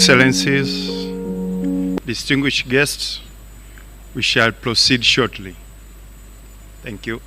Excellencies, distinguished guests, we shall proceed shortly. Thank you.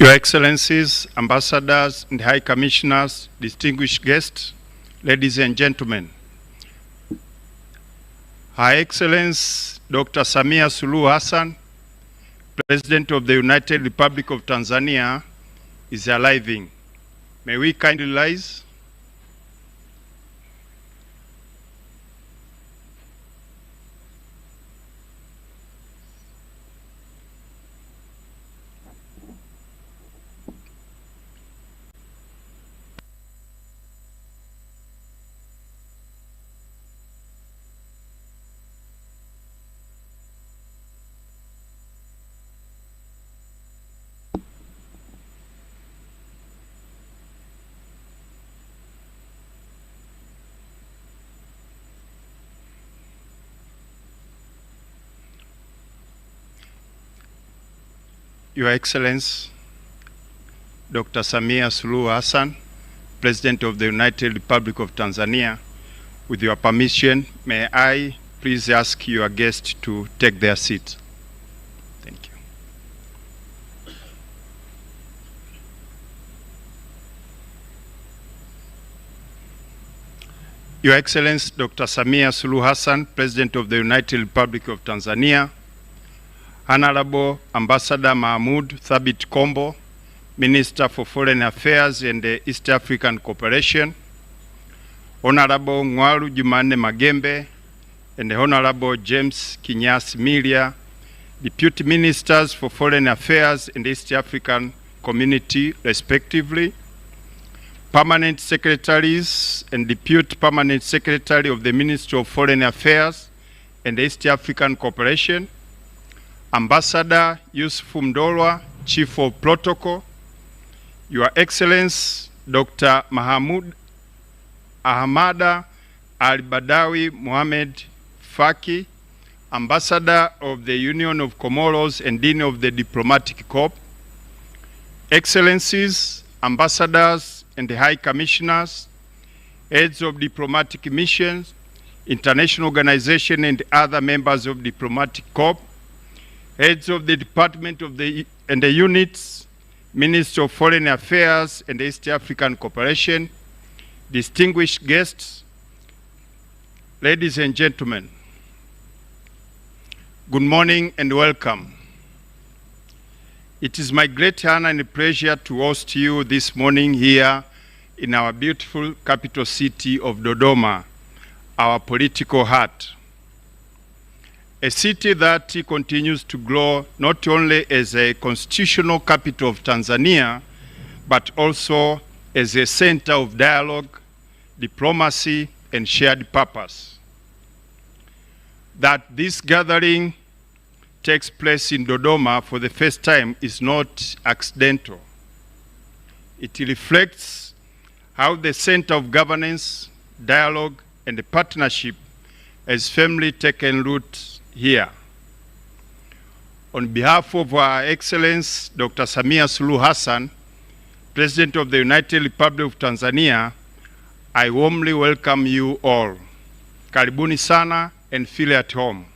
Your Excellencies, Ambassadors and High Commissioners, distinguished guests, ladies and gentlemen, Her Excellency Dr. Samia Suluhu Hassan, President of the United Republic of Tanzania, is arriving. May we kindly rise? Your Excellency, Dr. Samia Suluhu Hassan, President of the United Republic of Tanzania, with your permission, may I please ask your guests to take their seats. Thank you. Your Excellency, Dr. Samia Suluhu Hassan, President of the United Republic of Tanzania, Honorable Ambassador Mahmoud Thabit Kombo, Minister for Foreign Affairs and East African Cooperation, Honorable Ngwaru Jumane Magembe, and Honorable James Kinyasi Milia, Deputy Ministers for Foreign Affairs and East African Community, respectively, Permanent Secretaries and Deputy Permanent Secretary of the Ministry of Foreign Affairs and East African Cooperation, Ambassador Yusuf Mdolwa, Chief of Protocol, Your Excellency Dr. Mahmoud Ahmada Al-Badawi Mohamed Faki, Ambassador of the Union of Comoros and Dean of the Diplomatic Corps, Excellencies, Ambassadors and High Commissioners, Heads of Diplomatic Missions, International Organizations and other members of Diplomatic Corps, Heads of the Department of the Units, Minister of Foreign Affairs and East African Cooperation, distinguished guests, ladies and gentlemen, good morning and welcome. It is my great honor and pleasure to host you this morning here in our beautiful capital city of Dodoma, our political heart. A city that continues to grow not only as a constitutional capital of Tanzania, but also as a center of dialogue, diplomacy, and shared purpose. That this gathering takes place in Dodoma for the first time is not accidental. It reflects how the center of governance, dialogue, and the partnership has firmly taken root here. On behalf of Our Excellency Dr. Samia Suluhu Hassan, President of the United Republic of Tanzania, I warmly welcome you all. Karibuni sana and feel at home.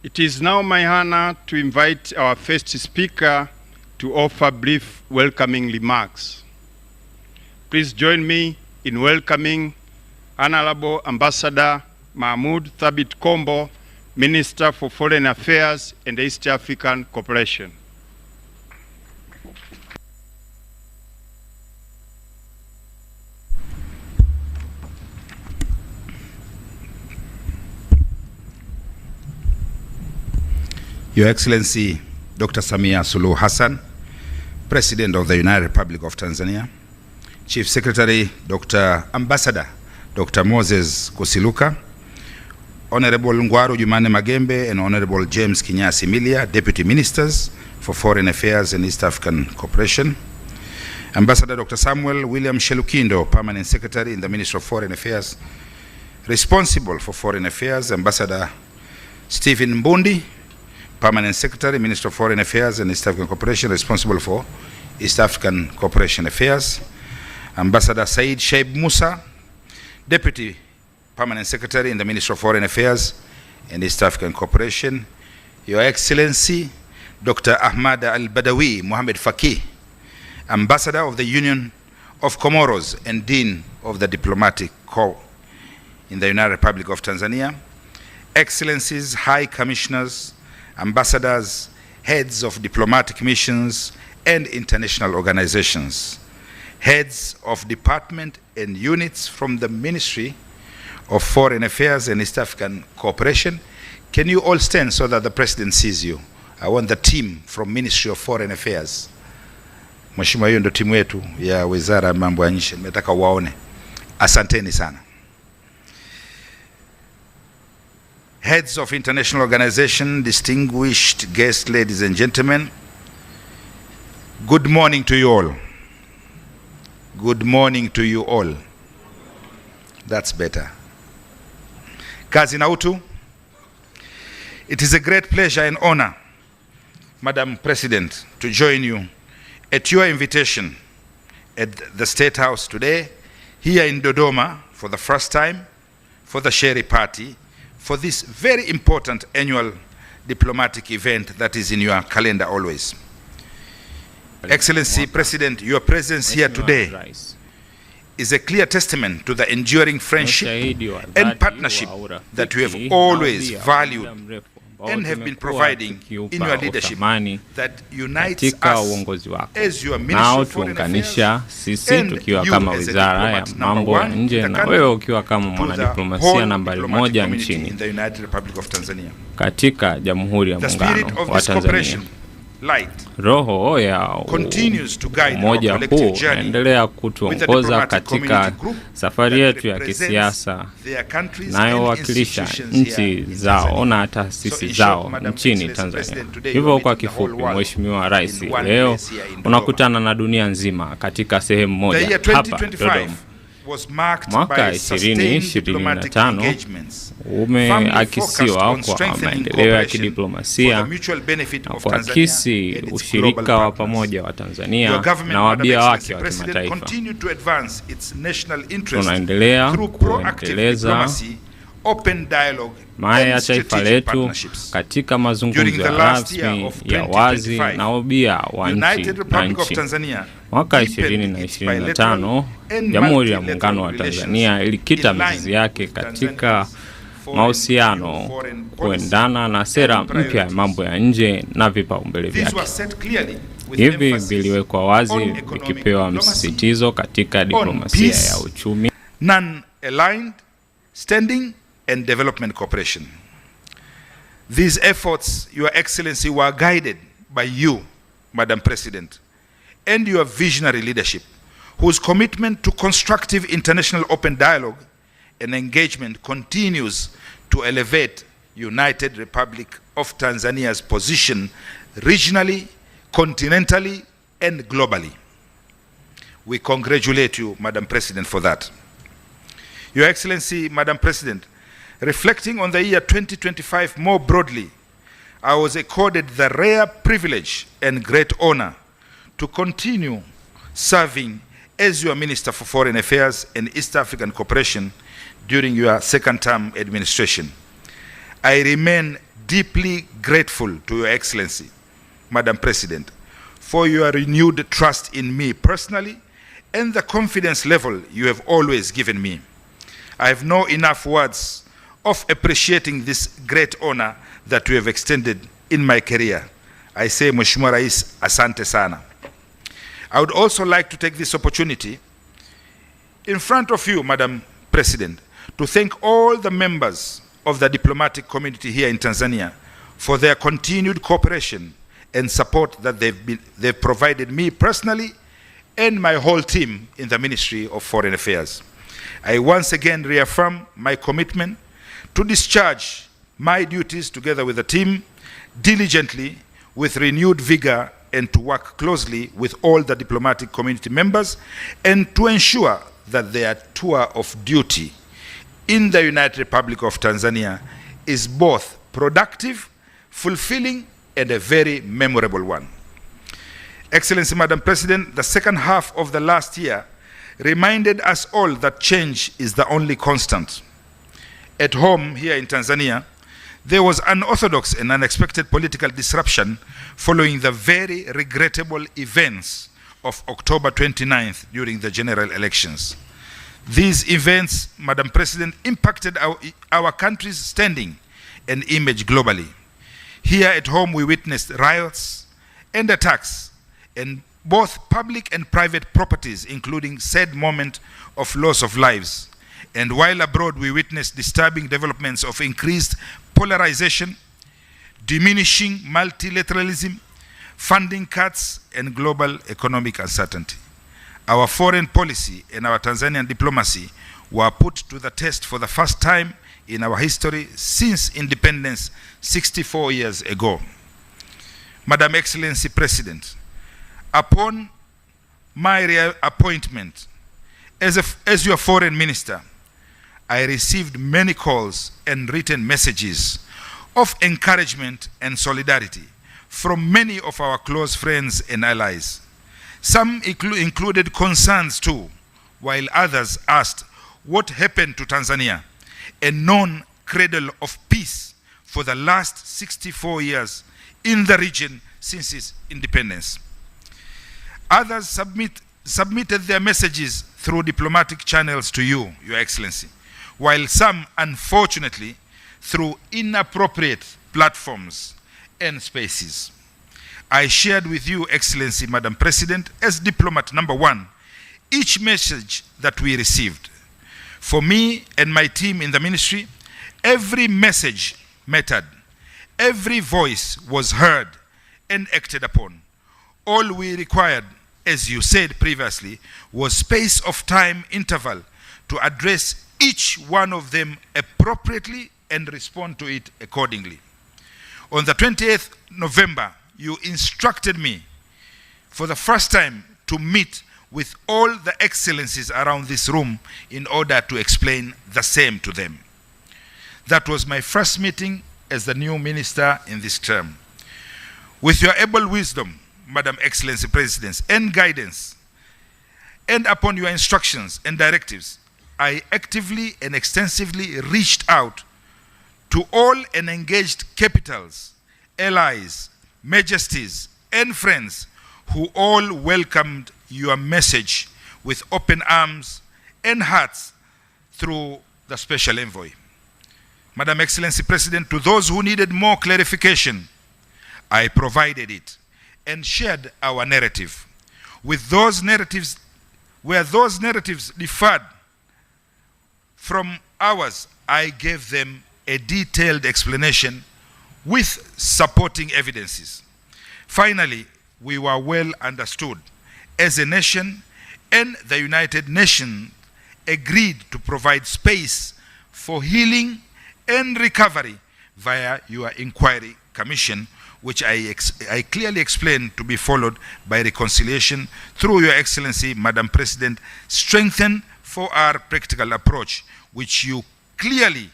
It is now my honor to invite our first speaker to offer brief welcoming remarks. Please join me in welcoming Honorable Ambassador Mahmoud Thabit Kombo, Minister for Foreign Affairs and East African Cooperation. Your Excellency Dr. Samia Suluhu Hassan, President of the United Republic of Tanzania, Chief Secretary Dr. Ambassador Dr. Moses Kusiluka, Honorable Ngwaru Jumane Magembe and Honorable James Kinyasi Milia, Deputy Ministers for Foreign Affairs and East African Cooperation, Ambassador Dr. Samuel William Shelukindo, Permanent Secretary in the Ministry of Foreign Affairs, responsible for Foreign Affairs, Ambassador Stephen Mbundi, Permanent Secretary, Minister of Foreign Affairs and East African Cooperation, responsible for East African Cooperation Affairs, Ambassador Said Shaib Musa, Deputy Permanent Secretary in the Ministry of Foreign Affairs and East African Cooperation, Your Excellency Dr. Ahmad Al-Badawi Mohamed Faki, Ambassador of the Union of Comoros and Dean of the Diplomatic Corps in the United Republic of Tanzania, Excellencies, High Commissioners, Ambassadors, Heads of Diplomatic Missions and International Organizations, Heads of Department and Units from the Ministry of Foreign Affairs and East African Cooperation. Can you all stand so that the President sees you? I want the team from Ministry of Foreign Affairs. Mheshimiwa, hiyo ndio timu yetu ya Wizara ya Mambo ya Nje. Nimetaka waone. Asanteni sana. Heads of international organization, distinguished guests, ladies and gentlemen, good morning to you all. Good morning to you all. That's better. Kazi na utu. It is a great pleasure and honor, Madam President, to join you at your invitation at the State House today, here in Dodoma, for the first time, for the Sherehe party, for this very important annual diplomatic event that is in your calendar always. Excellency President, your presence here today Rais, is a clear testament to the enduring friendship and partnership that we have always valued and have been providing in your leadership that unites us as your Ministry of Foreign Affairs sisi tukiwa kama Wizara ya Mambo ya Nje na wewe ukiwa kama mwanadiplomasia nambari 1 nchini katika Jamhuri ya Muungano wa Tanzania. Roho ya umoja huu unaendelea kutuongoza katika safari yetu ya kisiasa inayowakilisha nchi zao na taasisi zao nchini Tanzania. Hivyo kwa kifupi, Mheshimiwa Rais leo unakutana na dunia nzima katika sehemu moja hapa Dodoma. Mwaka 2025 umeakisiwa kwa maendeleo ya kidiplomasia na kuakisi ushirika wa pamoja wa Tanzania na wabia wake wa kimataifa. Tunaendelea kuendeleza maya ya taifa letu katika mazungumzo rasmi ya wazi na wabia wa nchi na nchi. Mwaka 2025, Jamhuri ya Muungano wa Tanzania ilikita mizizi yake katika mahusiano kuendana na sera mpya ya mambo ya nje na vipaumbele vyake. Hivi viliwekwa wazi vikipewa msisitizo katika diplomasia ya uchumi, non-aligned standing and development cooperation. These efforts, Your Excellency, were guided by you, Madam President, and your visionary leadership, whose commitment to constructive international open dialogue and engagement continues to elevate United Republic of Tanzania's position regionally, continentally, and globally. We congratulate you, Madam President, for that. Your Excellency, Madam President, reflecting on the year 2025 more broadly, I was accorded the rare privilege and great honor to continue serving as your Minister for Foreign Affairs and East African Cooperation during your second term administration. I remain deeply grateful to Your Excellency, Madam President, for your renewed trust in me personally and the confidence level you have always given me. I have no enough words of appreciating this great honor that you have extended in my career. I say, Mheshimiwa Rais, asante sana. I would also like to take this opportunity in front of you, Madam President, to thank all the members of the diplomatic community here in Tanzania for their continued cooperation and support that they've provided me personally and my whole team in the Ministry of Foreign Affairs. I once again reaffirm my commitment to discharge my duties together with the team diligently with renewed vigor and to work closely with all the diplomatic community members and to ensure that their tour of duty in the United Republic of Tanzania is both productive, fulfilling, and a very memorable one. Excellency, Madam President, the second half of the last year reminded us all that change is the only constant. At home here in Tanzania, there was unorthodox and unexpected political disruption following the very regrettable events of October 29th during the general elections. These events, Madam President, impacted our country's standing and image globally. Here at home, we witnessed riots and attacks in both public and private properties, including sad moment of loss of lives. And while abroad, we witnessed disturbing developments of increased polarization, diminishing multilateralism, funding cuts, and global economic uncertainty. Our foreign policy and our Tanzanian diplomacy were put to the test for the first time in our history since independence 64 years ago. Madam Excellency President, upon my appointment as your foreign minister, I received many calls and written messages of encouragement and solidarity from many of our close friends and allies. Some included concerns too, while others asked what happened to Tanzania, a known cradle of peace for the last 64 years in the region since its independence. Others submitted their messages through diplomatic channels to you, Your Excellency, while some, unfortunately, through inappropriate platforms and spaces. I shared with you, Excellency, Madam President, as diplomat number one, each message that we received. For me and my team in the ministry, every message mattered. Every voice was heard and acted upon. All we required, as you said previously, was space of time interval to address each one of them appropriately and respond to it accordingly. On the 28th November, you instructed me for the first time to meet with all the excellencies around this room in order to explain the same to them. That was my first meeting as the new minister in this term. With your able wisdom, Madam Excellency President, and guidance, and upon your instructions and directives, I actively and extensively reached out to all and engaged capitals, allies, majesties, and friends who all welcomed your message with open arms and hearts through the special envoy. Madam Excellency President, to those who needed more clarification, I provided it and shared our narrative. With those narratives, where those narratives differed from ours, I gave them a detailed explanation with supporting evidences. Finally, we were well understood as a nation, and the United Nations agreed to provide space for healing and recovery via your inquiry commission, which I clearly explained to be followed by reconciliation through Your Excellency, Madam President, strengthened for our practical approach, which you clearly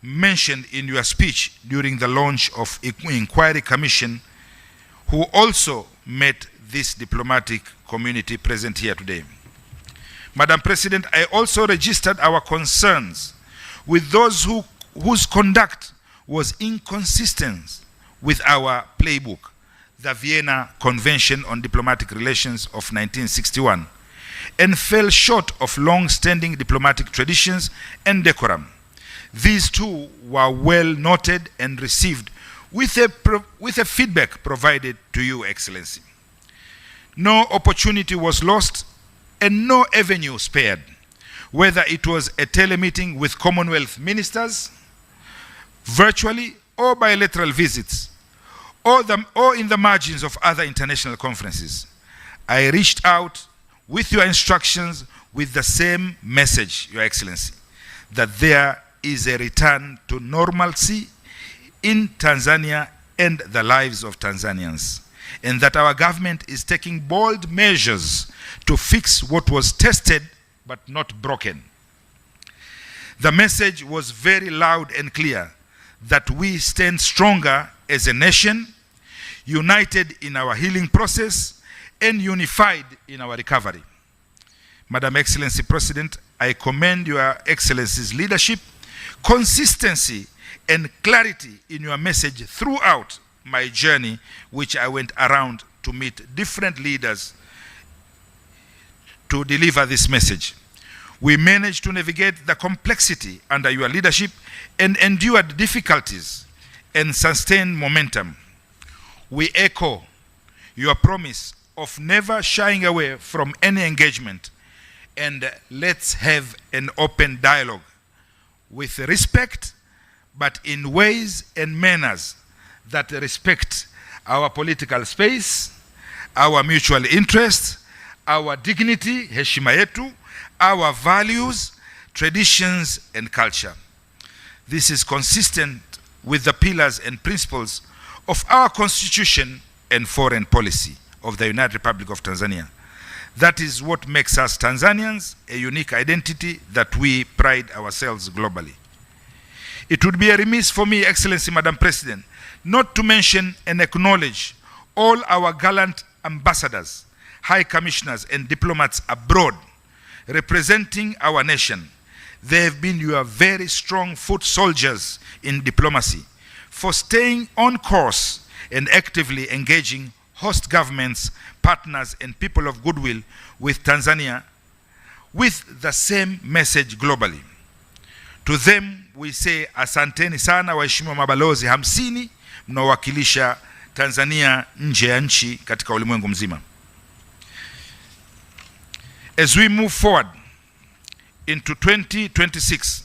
mentioned in your speech during the launch of Inquiry Commission, who also met this diplomatic community present here today. Madam President, I also registered our concerns with those whose conduct was inconsistent with our playbook, the Vienna Convention on Diplomatic Relations of 1961, and fell short of long-standing diplomatic traditions and decorum. These too were well noted and received with a feedback provided to you, Excellency. No opportunity was lost and no avenue spared, whether it was a telemeeting with Commonwealth ministers, virtually or bilateral visits, or in the margins of other international conferences. I reached out with your instructions with the same message, Your Excellency, that there is a return to normalcy in Tanzania and the lives of Tanzanians, and that our government is taking bold measures to fix what was tested but not broken. The message was very loud and clear that we stand stronger as a nation, united in our healing process and unified in our recovery. Madam Excellency President, I commend Your Excellency's leadership, consistency, and clarity in your message throughout my journey, which I went around to meet different leaders to deliver this message. We managed to navigate the complexity under your leadership and endured difficulties and sustained momentum. We echo your promise of never shying away from any engagement, and let's have an open dialogue with respect, but in ways and manners that respect our political space, our mutual interests, our dignity, heshima yetu, our values, traditions, and culture. This is consistent with the pillars and principles of our Constitution and foreign policy of the United Republic of Tanzania. That is what makes us Tanzanians, a unique identity that we pride ourselves globally. It would be a remiss for me, Excellency Madam President, not to mention and acknowledge all our gallant ambassadors, high commissioners, and diplomats abroad representing our nation. They have been your very strong foot soldiers in diplomacy for staying on course and actively engaging host governments, partners, and people of goodwill with Tanzania with the same message globally. To them we say asanteni sana waheshimiwa mabalozi 50 mnaowakilisha Tanzania nje ya nchi katika ulimwengu mzima. As we move forward into 2026,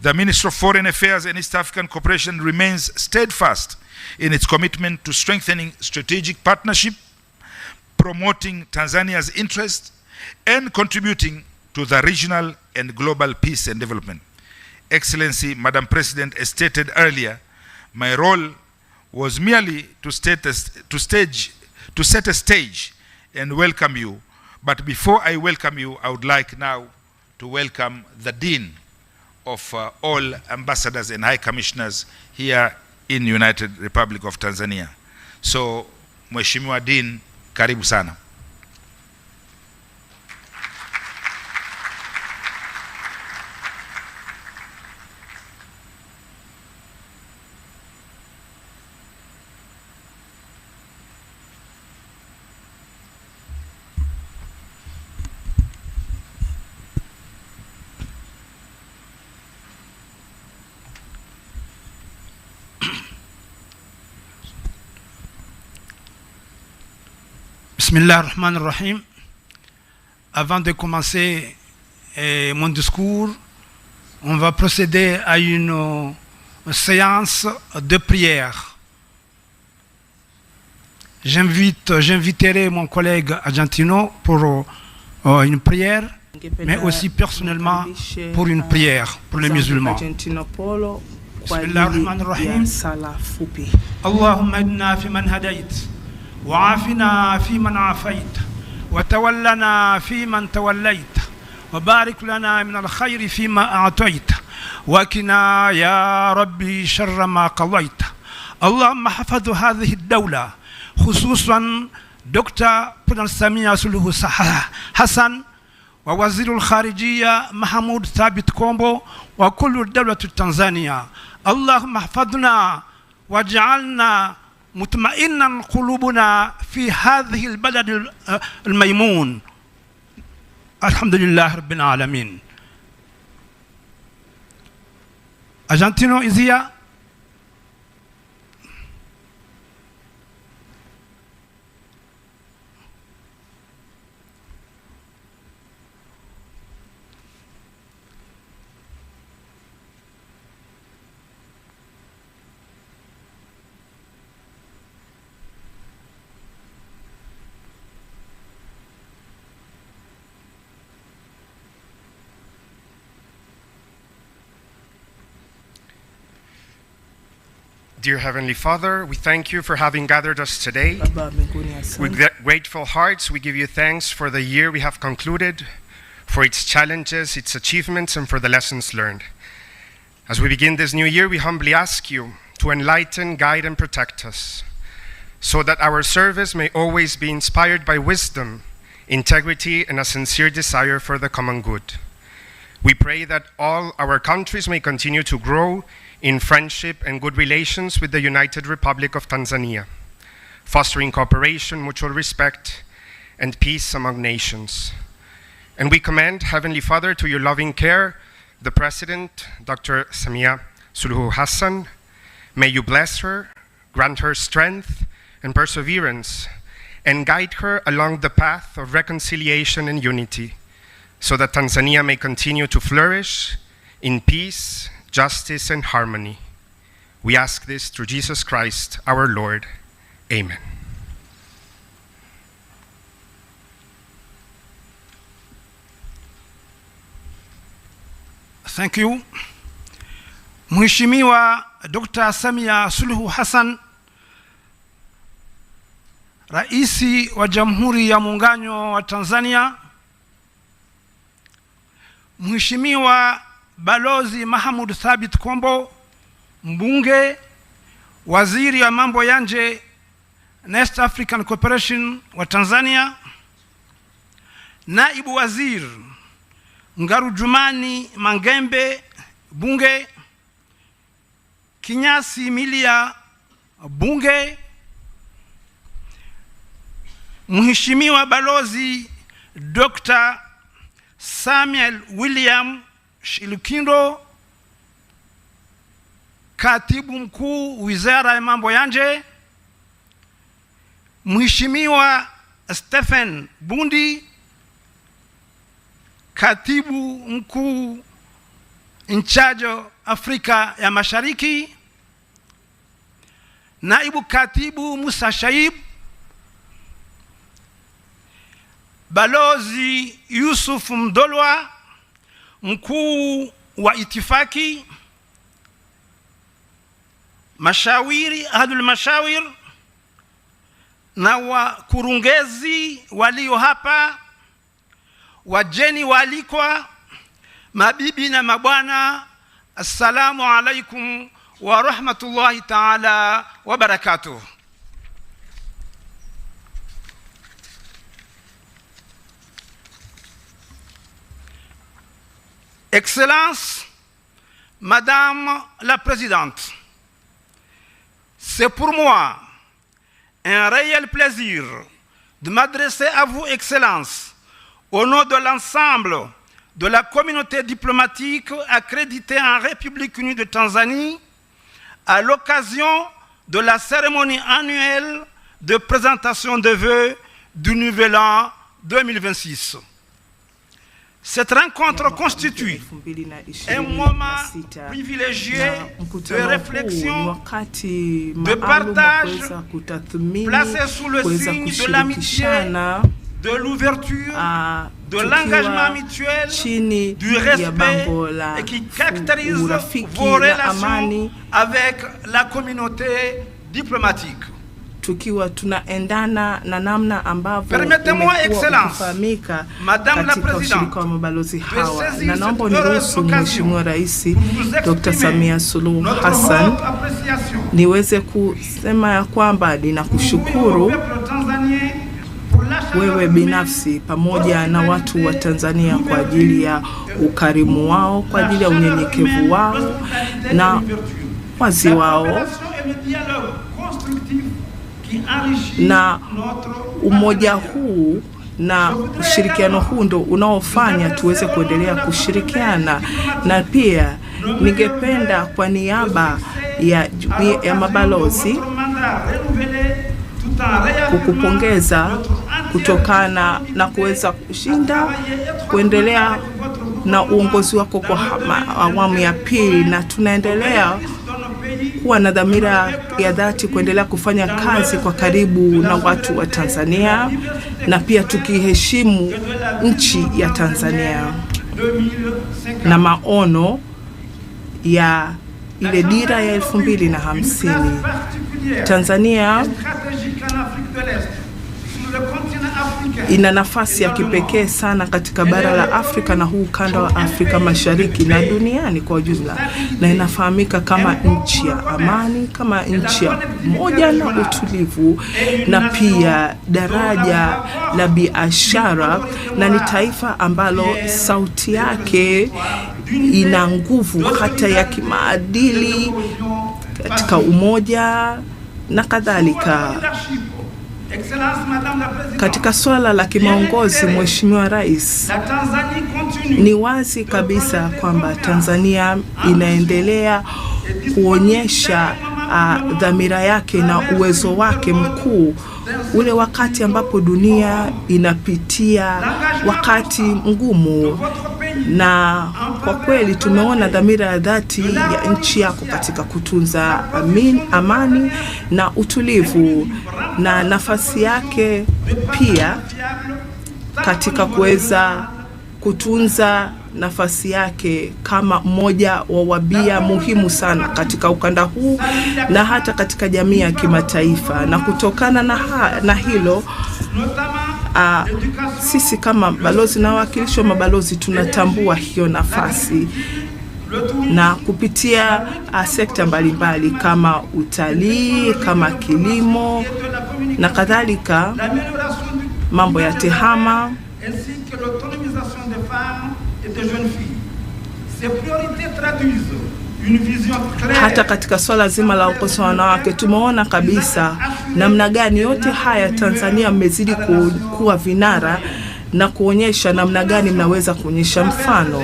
the Ministry of Foreign Affairs and East African Cooperation remains steadfast in its commitment to strengthening strategic partnership, promoting Tanzania's interests, and contributing to the regional and global peace and development. Excellency, Madam President, as stated earlier, my role was merely to set a stage and welcome you. But before I welcome you, I would like now to welcome the Dean of all ambassadors and high commissioners here in United Republic of Tanzania. So, Mheshimiwa Dean, karibu sana. Bismillahirrahmanirrahim. Avant de commencer mon discours, on va procéder à une séance de prière. J'inviterai mon collègue Argentino pour une prière, mais aussi personnellement pour une prière pour les musulmans. Bismillahirrahmanirrahim. Allahumma inna fi man hadayt. وعافنا فيمن عافيت وتولنا فيمن توليت وبارك لنا من الخير فيما أعطيت وقنا يا ربي شر ما قضيت. اللهم حفظ هذه الدولة خصوصا دكتور سامية سلوه حسن ووزير الخارجية محمود ثابت كومبو وكل الدولة التنزانية. اللهم احفظنا واجعلنا مطمئنا قلوبنا في هذه البلد الميمون. الحمد لله رب العالمين. Argentino is here. Dear Heavenly Father, we thank you for having gathered us today. With grateful hearts, we give you thanks for the year we have concluded, for its challenges, its achievements, and for the lessons learned. As we begin this new year, we humbly ask you to enlighten, guide, and protect us, so that our service may always be inspired by wisdom, integrity, and a sincere desire for the common good. We pray that all our countries may continue to grow in friendship and good relations with the United Republic of Tanzania, fostering cooperation, mutual respect, and peace among nations. And we commend, Heavenly Father, to your loving care, the President, Dr. Samia Suluhu Hassan. May you bless her, grant her strength and perseverance, and guide her along the path of reconciliation and unity, so that Tanzania may continue to flourish in peace, justice, and harmony. We ask this through Jesus Christ, our Lord. Amen. Thank you. Mheshimiwa Dr. Samia Suluhu Hassan, Rais wa Jamhuri ya Muungano wa Tanzania, Mheshimiwa Balozi Mahmud Thabit Kombo, mbunge, waziri wa mambo ya nje na East African Cooperation wa Tanzania, naibu waziri Ngarujumani Mangembe, bunge, Kinyasi Milia, bunge, Mheshimiwa Balozi Dr. Samuel William Shilukindo, katibu mkuu Wizara ya mambo ya nje, Mheshimiwa Stephen Bundi, katibu mkuu in charge of Afrika ya Mashariki, naibu katibu Musa Shaib, Balozi Yusuf Mdolwa, mkuu wa itifaki, mashawiri ahadul mashawir na wakurugenzi walio hapa, wageni waalikwa, mabibi na mabwana, assalamu alaikum wa rahmatullahi ta'ala wa barakatuh. Excellence, Madame la Présidente, c'est pour moi un réel plaisir de m'adresser à vous, Excellence, au nom de l'ensemble de la communauté diplomatique accréditée en République unie de Tanzanie, à l'occasion de la cérémonie annuelle de présentation de vœux du Nouvel An 2026. Cette rencontre constitue un moment privilégié de réflexion, de partage, placé sous le signe de l'amitié, de l'ouverture, de l'engagement mutuel, du respect, et qui caractérise vos relations avec la communauté diplomatique. Tunaendana na namna ambavyo kufahamika katika ushirika wa mabalozi hawa, na naomba niruhusu Mheshimiwa Rais Dr. Samia Suluhu Hassan niweze kusema ya kwamba ninakushukuru wewe binafsi pamoja na watu wa Tanzania kwa ajili ya ukarimu wao, kwa ajili ya unyenyekevu wao na wazi wao, na umoja huu na ushirikiano huu ndo unaofanya tuweze kuendelea kushirikiana. Na pia ningependa kwa niaba ya mabalozi kukupongeza kutokana na kuweza kushinda kuendelea na uongozi wako kwa awamu ya pili, na tunaendelea kuwa na dhamira ya dhati kuendelea kufanya kazi kwa karibu na watu wa Tanzania, na pia tukiheshimu nchi ya Tanzania na maono ya ile dira ya 2050. Tanzania ina nafasi ya kipekee sana katika bara la Afrika na huu ukanda wa Afrika Mashariki na duniani kwa ujumla, na inafahamika kama nchi ya amani, kama nchi ya umoja na utulivu, na pia daraja la biashara, na ni taifa ambalo sauti yake ina nguvu hata ya kimaadili katika umoja na kadhalika. Katika swala la kimaongozi, Mheshimiwa Rais, ni wazi kabisa kwamba Tanzania inaendelea kuonyesha dhamira yake na uwezo wake mkuu, ule wakati ambapo dunia inapitia wakati mgumu, na kwa kweli tumeona dhamira ya dhati ya nchi yako katika kutunza amani na utulivu, na nafasi yake pia katika kuweza kutunza nafasi yake kama mmoja wa wabia muhimu sana katika ukanda huu na hata katika jamii ya kimataifa. Na kutokana na hilo sisi kama balozi na wawakilishi wa mabalozi tunatambua hiyo nafasi, na kupitia sekta mbalimbali kama utalii, kama kilimo na kadhalika, mambo ya tehama, hata katika swala zima la ukosoa wanawake, tumeona kabisa namna gani yote haya Tanzania mmezidi kuwa vinara na kuonyesha namna gani mnaweza kuonyesha mfano.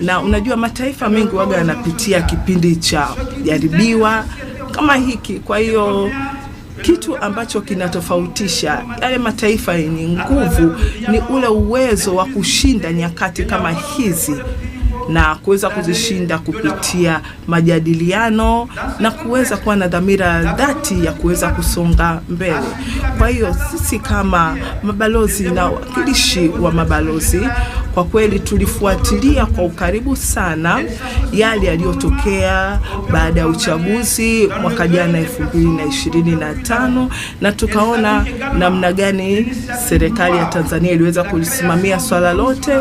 Na unajua mataifa mengi waga yanapitia kipindi cha jaribiwa kama hiki, kwa hiyo kitu ambacho kinatofautisha yale mataifa yenye nguvu ni ule uwezo wa kushinda nyakati kama hizi na kuweza kuzishinda kupitia majadiliano na kuweza kuwa na dhamira dhati ya kuweza kusonga mbele. Kwa hiyo sisi kama mabalozi na wawakilishi wa mabalozi kwa kweli tulifuatilia kwa ukaribu sana yale yaliyotokea baada ya uchaguzi mwaka jana 2025, na tukaona namna gani serikali ya Tanzania iliweza kulisimamia swala lote,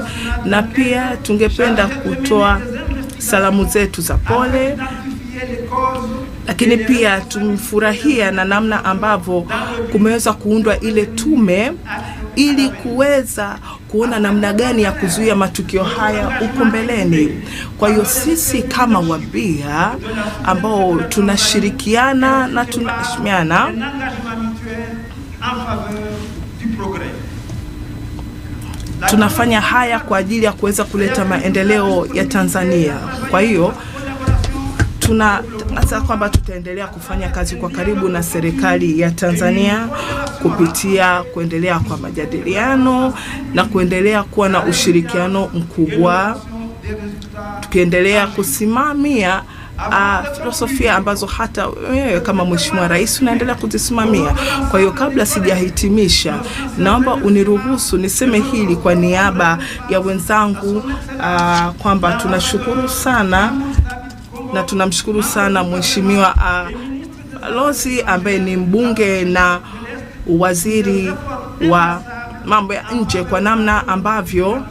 na pia tungependa kutoa salamu zetu za pole, lakini pia tumfurahia na namna ambavyo kumeweza kuundwa ile tume ili kuweza kuona namna gani ya kuzuia matukio haya huko mbeleni. Kwa hiyo sisi kama wabia ambao tunashirikiana na tunaheshimiana, tunafanya haya kwa ajili ya kuweza kuleta maendeleo ya Tanzania. Kwa hiyo tunatangaza kwamba tutaendelea kufanya kazi kwa karibu na serikali ya Tanzania kupitia kuendelea kwa majadiliano na kuendelea kuwa na ushirikiano mkubwa, tukiendelea kusimamia filosofia ambazo hata wewe kama Mheshimiwa Rais unaendelea kuzisimamia. Kwa hiyo kabla sijahitimisha, naomba uniruhusu niseme hili kwa niaba ya wenzangu kwamba tunashukuru sana na tunamshukuru sana Mheshimiwa Balozi ambaye ni mbunge na waziri wa mambo ya nje kwa namna ambavyo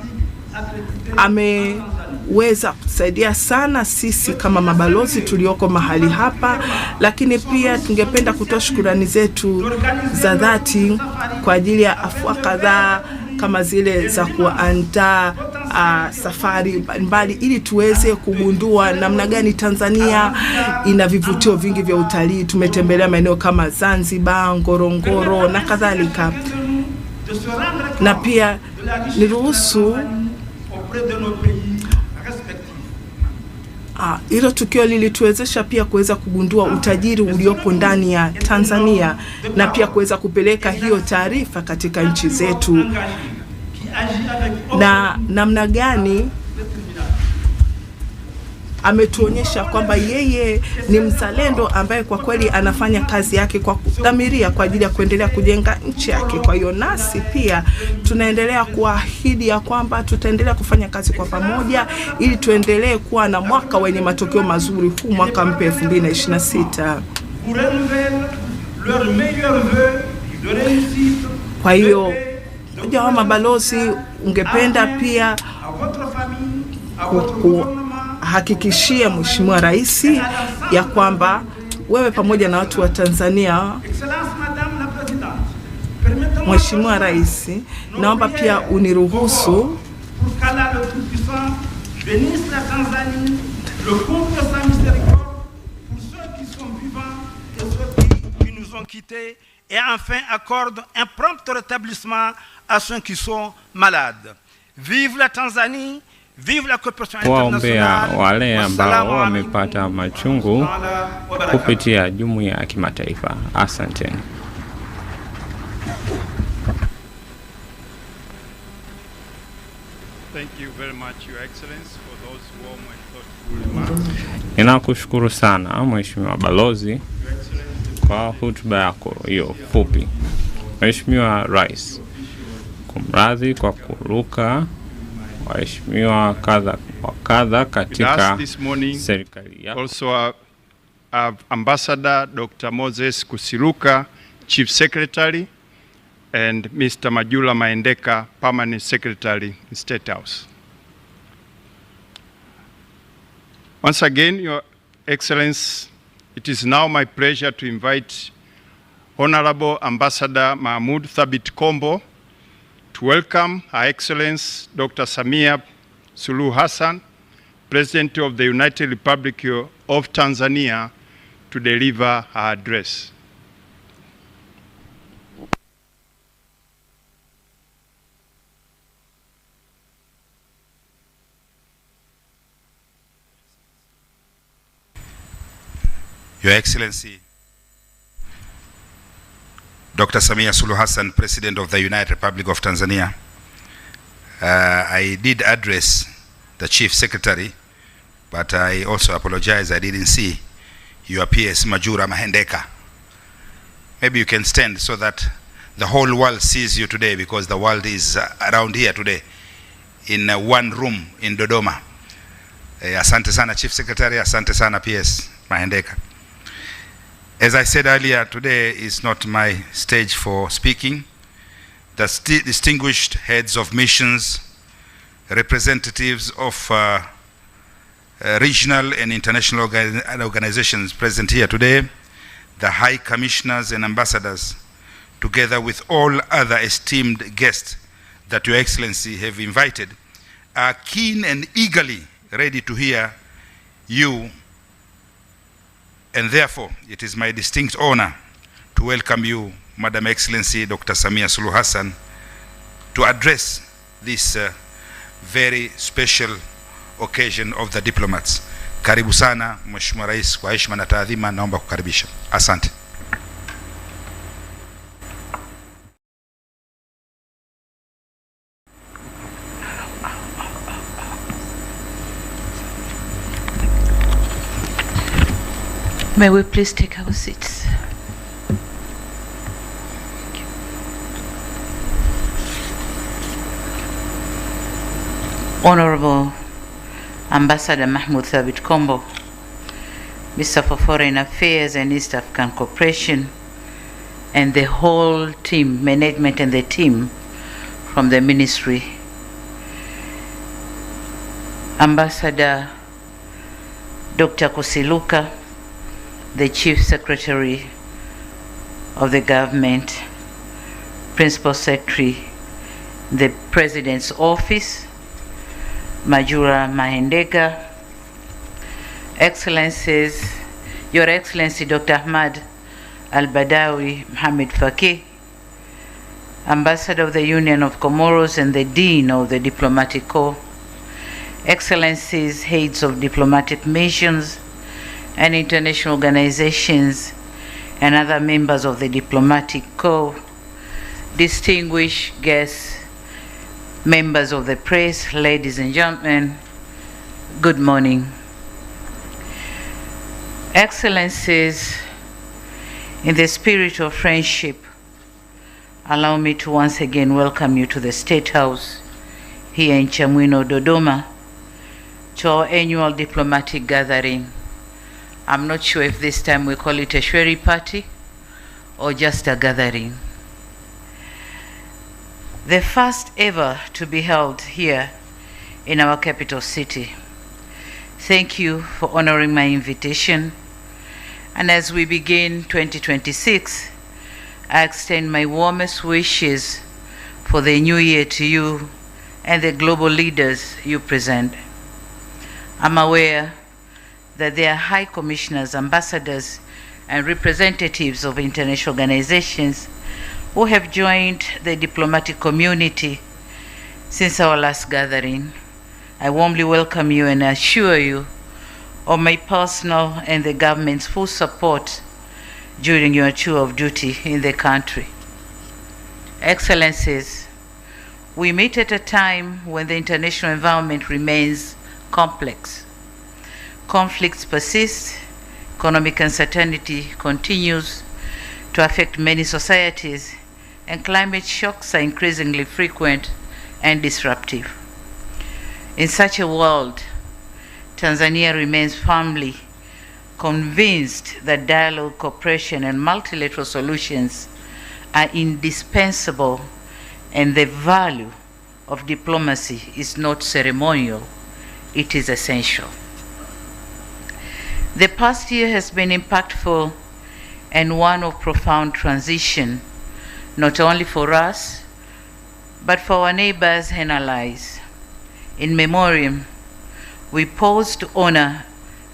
ameweza kusaidia sana sisi kama mabalozi tulioko mahali hapa, lakini pia tungependa kutoa shukrani zetu za dhati kwa ajili ya afua kadhaa kama zile za kuandaa safari mbalimbali ili tuweze kugundua namna gani Tanzania ina vivutio vingi vya utalii. Tumetembelea maeneo kama Zanzibar, Ngorongoro na kadhalika. Na pia niruhusu hilo tukio lilituwezesha pia kuweza kugundua utajiri uliopo ndani ya Tanzania na pia kuweza kupeleka hiyo taarifa katika nchi zetu, na namna gani ametuonyesha kwamba yeye ni mzalendo ambaye kwa kweli anafanya kazi yake kwa kudhamiria kwa ajili ya kuendelea kujenga nchi yake. Kwa hiyo nasi pia tunaendelea kuahidi ya kwamba tutaendelea kufanya kazi kwa pamoja ili tuendelee kuwa na mwaka wenye matokeo mazuri, huu mwaka mpya 2026. Kwa hiyo mmoja wa mabalozi ungependa pia hakikishia Mheshimiwa Rais ya kwamba wewe pamoja na watu wa Tanzania. Mheshimiwa Rais, naomba pia uniruhusu sont quittés et enfin accorde un prompt rétablissement à ceux qui sont malades. Vive la Tanzanie, vive la coopération internationale. Wale ambao wamepata machungu kupitia Jumuiya ya Kimataifa. Asanteni. Thank you very much, Your Excellency, for those warm and thoughtful remarks. Ninakushukuru sana Mheshimiwa Balozi kwa hotuba yako hiyo fupi. Mheshimiwa Rais, kumradhi kwa kuruka waheshimiwa kadha katika serikali yako. Also Ambassador Dr. Moses Kusiluka, Chief Secretary, and Mr. Majula Maendeka, Permanent Secretary in State House. Once again, Your Excellency, it is now my pleasure to invite Honorable Ambassador Mahmoud Thabit Kombo to welcome Her Excellency Dr. Samia Suluhu Hassan, President of the United Republic of Tanzania, to deliver her address. Your Excellency, Dr. Samia Suluhu Hassan, President of the United Republic of Tanzania, I did address the Chief Secretary, but I also apologize I didn't see your PS Majura Mahendeka. Maybe you can stand so that the whole world sees you today, because the world is around here today in one room in Dodoma. Asante sana Chief Secretary, asante sana PS Mahendeka. As I said earlier, today is not my stage for speaking. The distinguished heads of missions, representatives of regional and international organizations present here today, the high commissioners and ambassadors, together with all other esteemed guests that Your Excellency have invited, are keen and eagerly ready to hear you. And therefore, it is my distinct honor to welcome you, Madam Excellency Dr. Samia Suluhu Hassan, to address this very special occasion of the diplomats. Karibu sana, Mheshimiwa Rais, kwa heshima na taadhima naomba kukaribisha. Asante. May we please take our seats? Honorable Ambassador Mahmoud Thabit Kombo, Mr. for Foreign Affairs and East African Cooperation, and the whole team, management and the team from the ministry. Ambassador Dr. Kusiluka, the Chief Secretary of the government, Principal Secretary, the President's Office, Majura Mahendeka, Excellencies, Your Excellency Dr. Ahmad Al-Badawi Mohamed Faki, Ambassador of the Union of Comoros and the Dean of the Diplomatic Corps, Excellencies, Heads of Diplomatic Missions and International Organizations, and other members of the Diplomatic Corps, distinguished guests, members of the press, ladies and gentlemen, good morning. Excellencies, in the spirit of friendship, allow me to once again welcome you to the State House here in Chamwino, Dodoma, to our annual diplomatic gathering. I'm not sure if this time we call it a Shrehe party or just a gathering. The first ever to be held here in our capital city. Thank you for honoring my invitation. And as we begin 2026, I extend my warmest wishes for the new year to you and the global leaders you present. I'm aware that there are high commissioners, ambassadors, and representatives of international organizations who have joined the diplomatic community since our last gathering. I warmly welcome you and assure you of my personal and the government's full support during your tour of duty in the country. Excellencies, we meet at a time when the international environment remains complex. Conflicts persist, economic uncertainty continues to affect many societies, and climate shocks are increasingly frequent and disruptive. In such a world, Tanzania remains firmly convinced that dialogue, cooperation, and multilateral solutions are indispensable, and the value of diplomacy is not ceremonial, it is essential. The past year has been impactful and one of profound transition, not only for us, but for our neighbors and allies. In memoriam, we pause to honor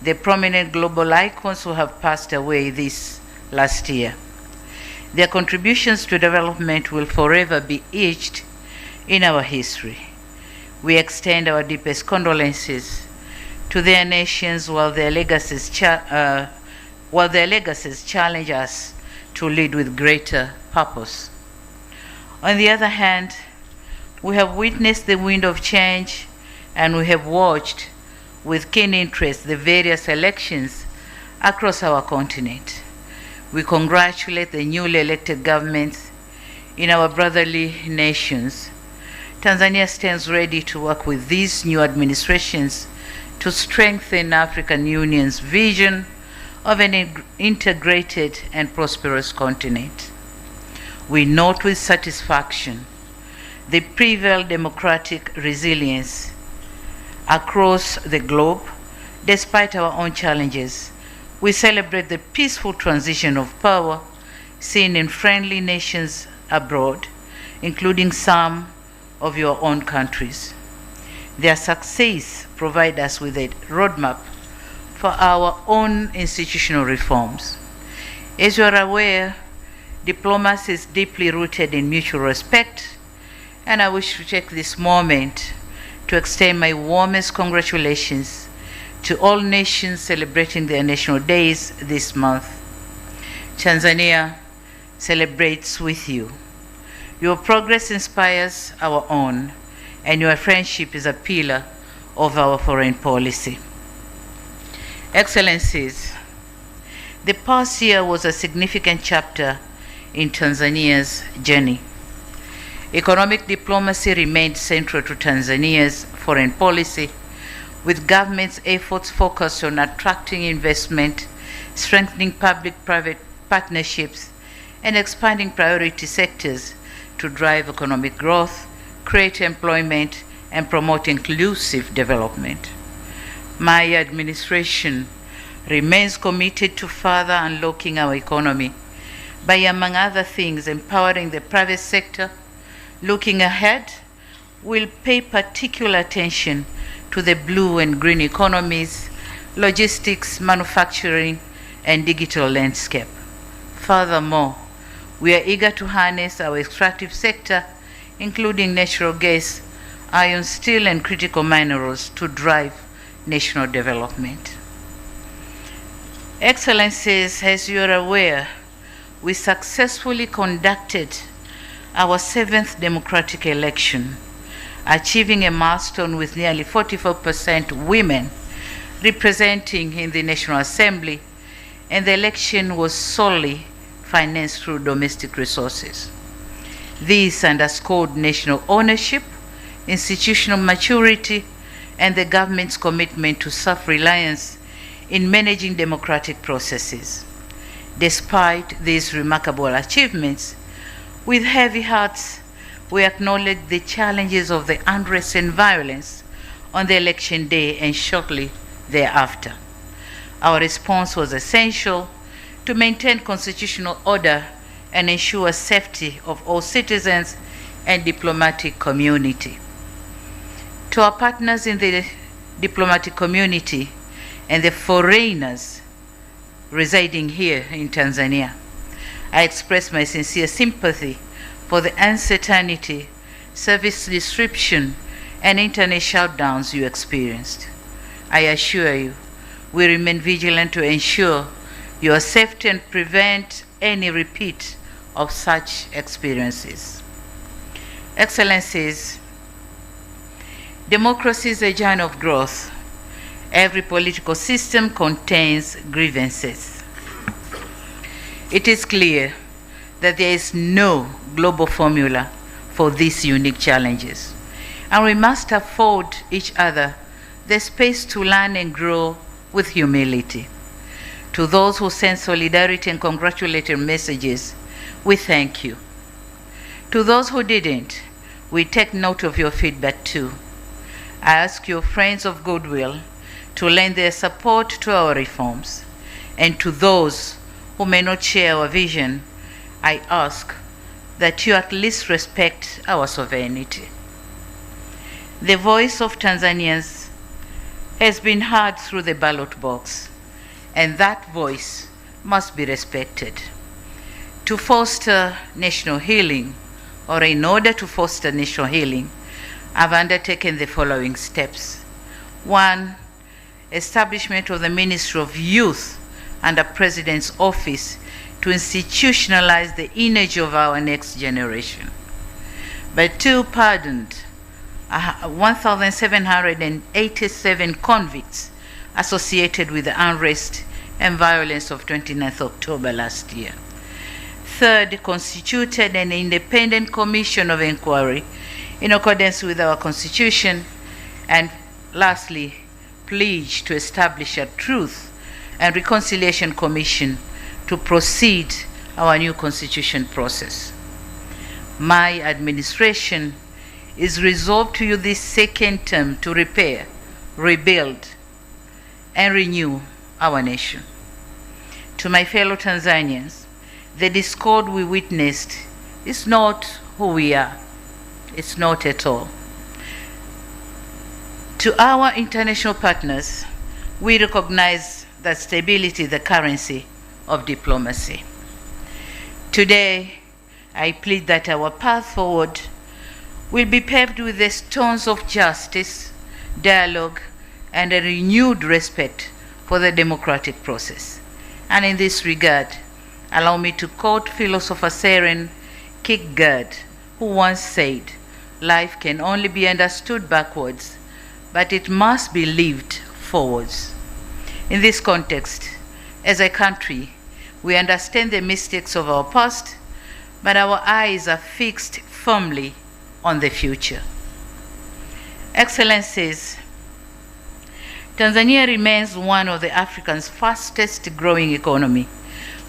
the prominent global icons who have passed away this last year. Their contributions to development will forever be etched in our history. We extend our deepest condolences to their nations while their legacies challenge us to lead with greater purpose. On the other hand, we have witnessed the wind of change, and we have watched with keen interest the various elections across our continent. We congratulate the newly elected governments in our brotherly nations. Tanzania stands ready to work with these new administrations to strengthen African Union's vision of an integrated and prosperous continent. We note with satisfaction the prevailed democratic resilience across the globe. Despite our own challenges, we celebrate the peaceful transition of power seen in friendly nations abroad, including some of your own countries. Their success provides us with a roadmap for our own institutional reforms. As you are aware, diplomacy is deeply rooted in mutual respect, and I wish to take this moment to extend my warmest congratulations to all nations celebrating their national days this month. Tanzania celebrates with you. Your progress inspires our own, and your friendship is a pillar of our foreign policy. Excellencies, the past year was a significant chapter in Tanzania's journey. Economic diplomacy remained central to Tanzania's foreign policy, with government's efforts focused on attracting investment, strengthening public-private partnerships, and expanding priority sectors to drive economic growth, create employment, and promote inclusive development. My administration remains committed to further unlocking our economy by, among other things, empowering the private sector. Looking ahead, we'll pay particular attention to the blue and green economies, logistics, manufacturing, and digital landscape. Furthermore, we are eager to harness our extractive sector, including natural gas, iron, steel, and critical minerals to drive national development. Excellencies, as you are aware, we successfully conducted our 7th democratic election, achieving a milestone with nearly 44% women representing in the National Assembly, and the election was solely financed through domestic resources. This underscored national ownership, institutional maturity, and the government's commitment to self-reliance in managing democratic processes. Despite these remarkable achievements, with heavy hearts, we acknowledge the challenges of the unrest and violence on the election day and shortly thereafter. Our response was essential to maintain constitutional order and ensure safety of all citizens and diplomatic community. To our partners in the diplomatic community and the foreigners residing here in Tanzania, I express my sincere sympathy for the uncertainty, service disruption, and internet shutdowns you experienced. I assure you, we remain vigilant to ensure your safety and prevent any repeat of such experiences. Excellencies, democracy is a journey of growth. Every political system contains grievances. It is clear that there is no global formula for these unique challenges, and we must afford each other the space to learn and grow with humility. To those who send solidarity and congratulatory messages, we thank you. To those who didn't, we take note of your feedback too. I ask your friends of goodwill to lend their support to our reforms. And to those who may not share our vision, I ask that you at least respect our sovereignty. The voice of Tanzanians has been heard through the ballot box, and that voice must be respected. To foster national healing, or in order to foster national healing, I've undertaken the following steps. 1, establishment of the Ministry of Youth under President's Office to institutionalize the image of our next generation. But 2, pardoned 1,787 convicts associated with the unrest and violence of 29th October last year. 3, constituted an independent commission of inquiry in accordance with our Constitution. And lastly, pledged to establish a Truth and Reconciliation Commission to proceed our new constitution process. My administration is resolved to use this second term to repair, rebuild, and renew our nation. To my fellow Tanzanians, the discord we witnessed is not who we are. It's not at all. To our international partners, we recognize that stability is the currency of diplomacy. Today, I plead that our path forward will be paved with the stones of justice, dialogue, and a renewed respect for the democratic process. And in this regard, allow me to quote philosopher Søren Kierkegaard, who once said, "Life can only be understood backwards, but it must be lived forwards." In this context, as a country, we understand the mistakes of our past, but our eyes are fixed firmly on the future. Excellencies, Tanzania remains one of the Africa's fastest growing economy,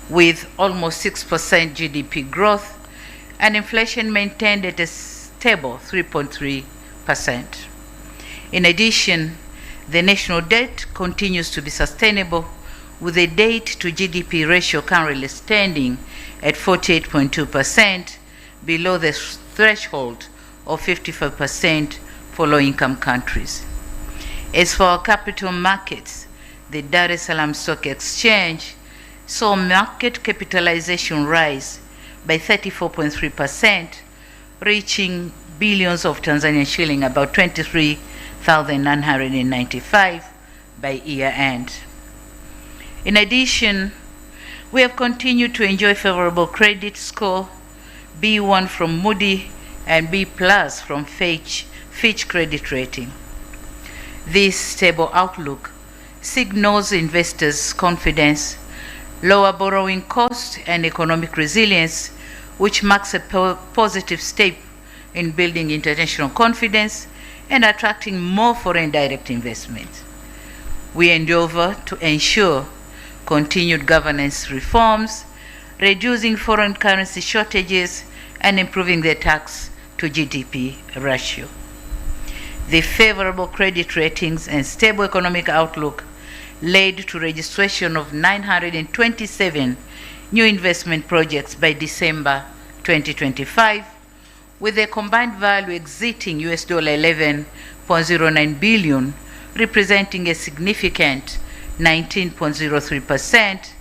with almost 6% GDP growth and inflation maintained at a stable 3.3%. In addition, the national debt continues to be sustainable, with a debt to GDP ratio currently standing at 48.2%, below the threshold of 55% for low-income countries. As for our capital markets, the Dar es Salaam Stock Exchange saw market capitalization rise by 34.3%, reaching billions of Tanzanian shilling, about 23,995 by year end. In addition, we have continued to enjoy favorable credit score, B1 from Moody and B+ from Fitch credit rating. This stable outlook signals investors' confidence, lower borrowing costs, and economic resilience, which marks a positive step in building international confidence and attracting more foreign direct investment. We endeavor to ensure continued governance reforms, reducing foreign currency shortages, and improving the tax to GDP ratio. The favorable credit ratings and stable economic outlook led to registration of 927 new investment projects by December 2025, with a combined value exceeding $11.09 billion, representing a significant 19.03%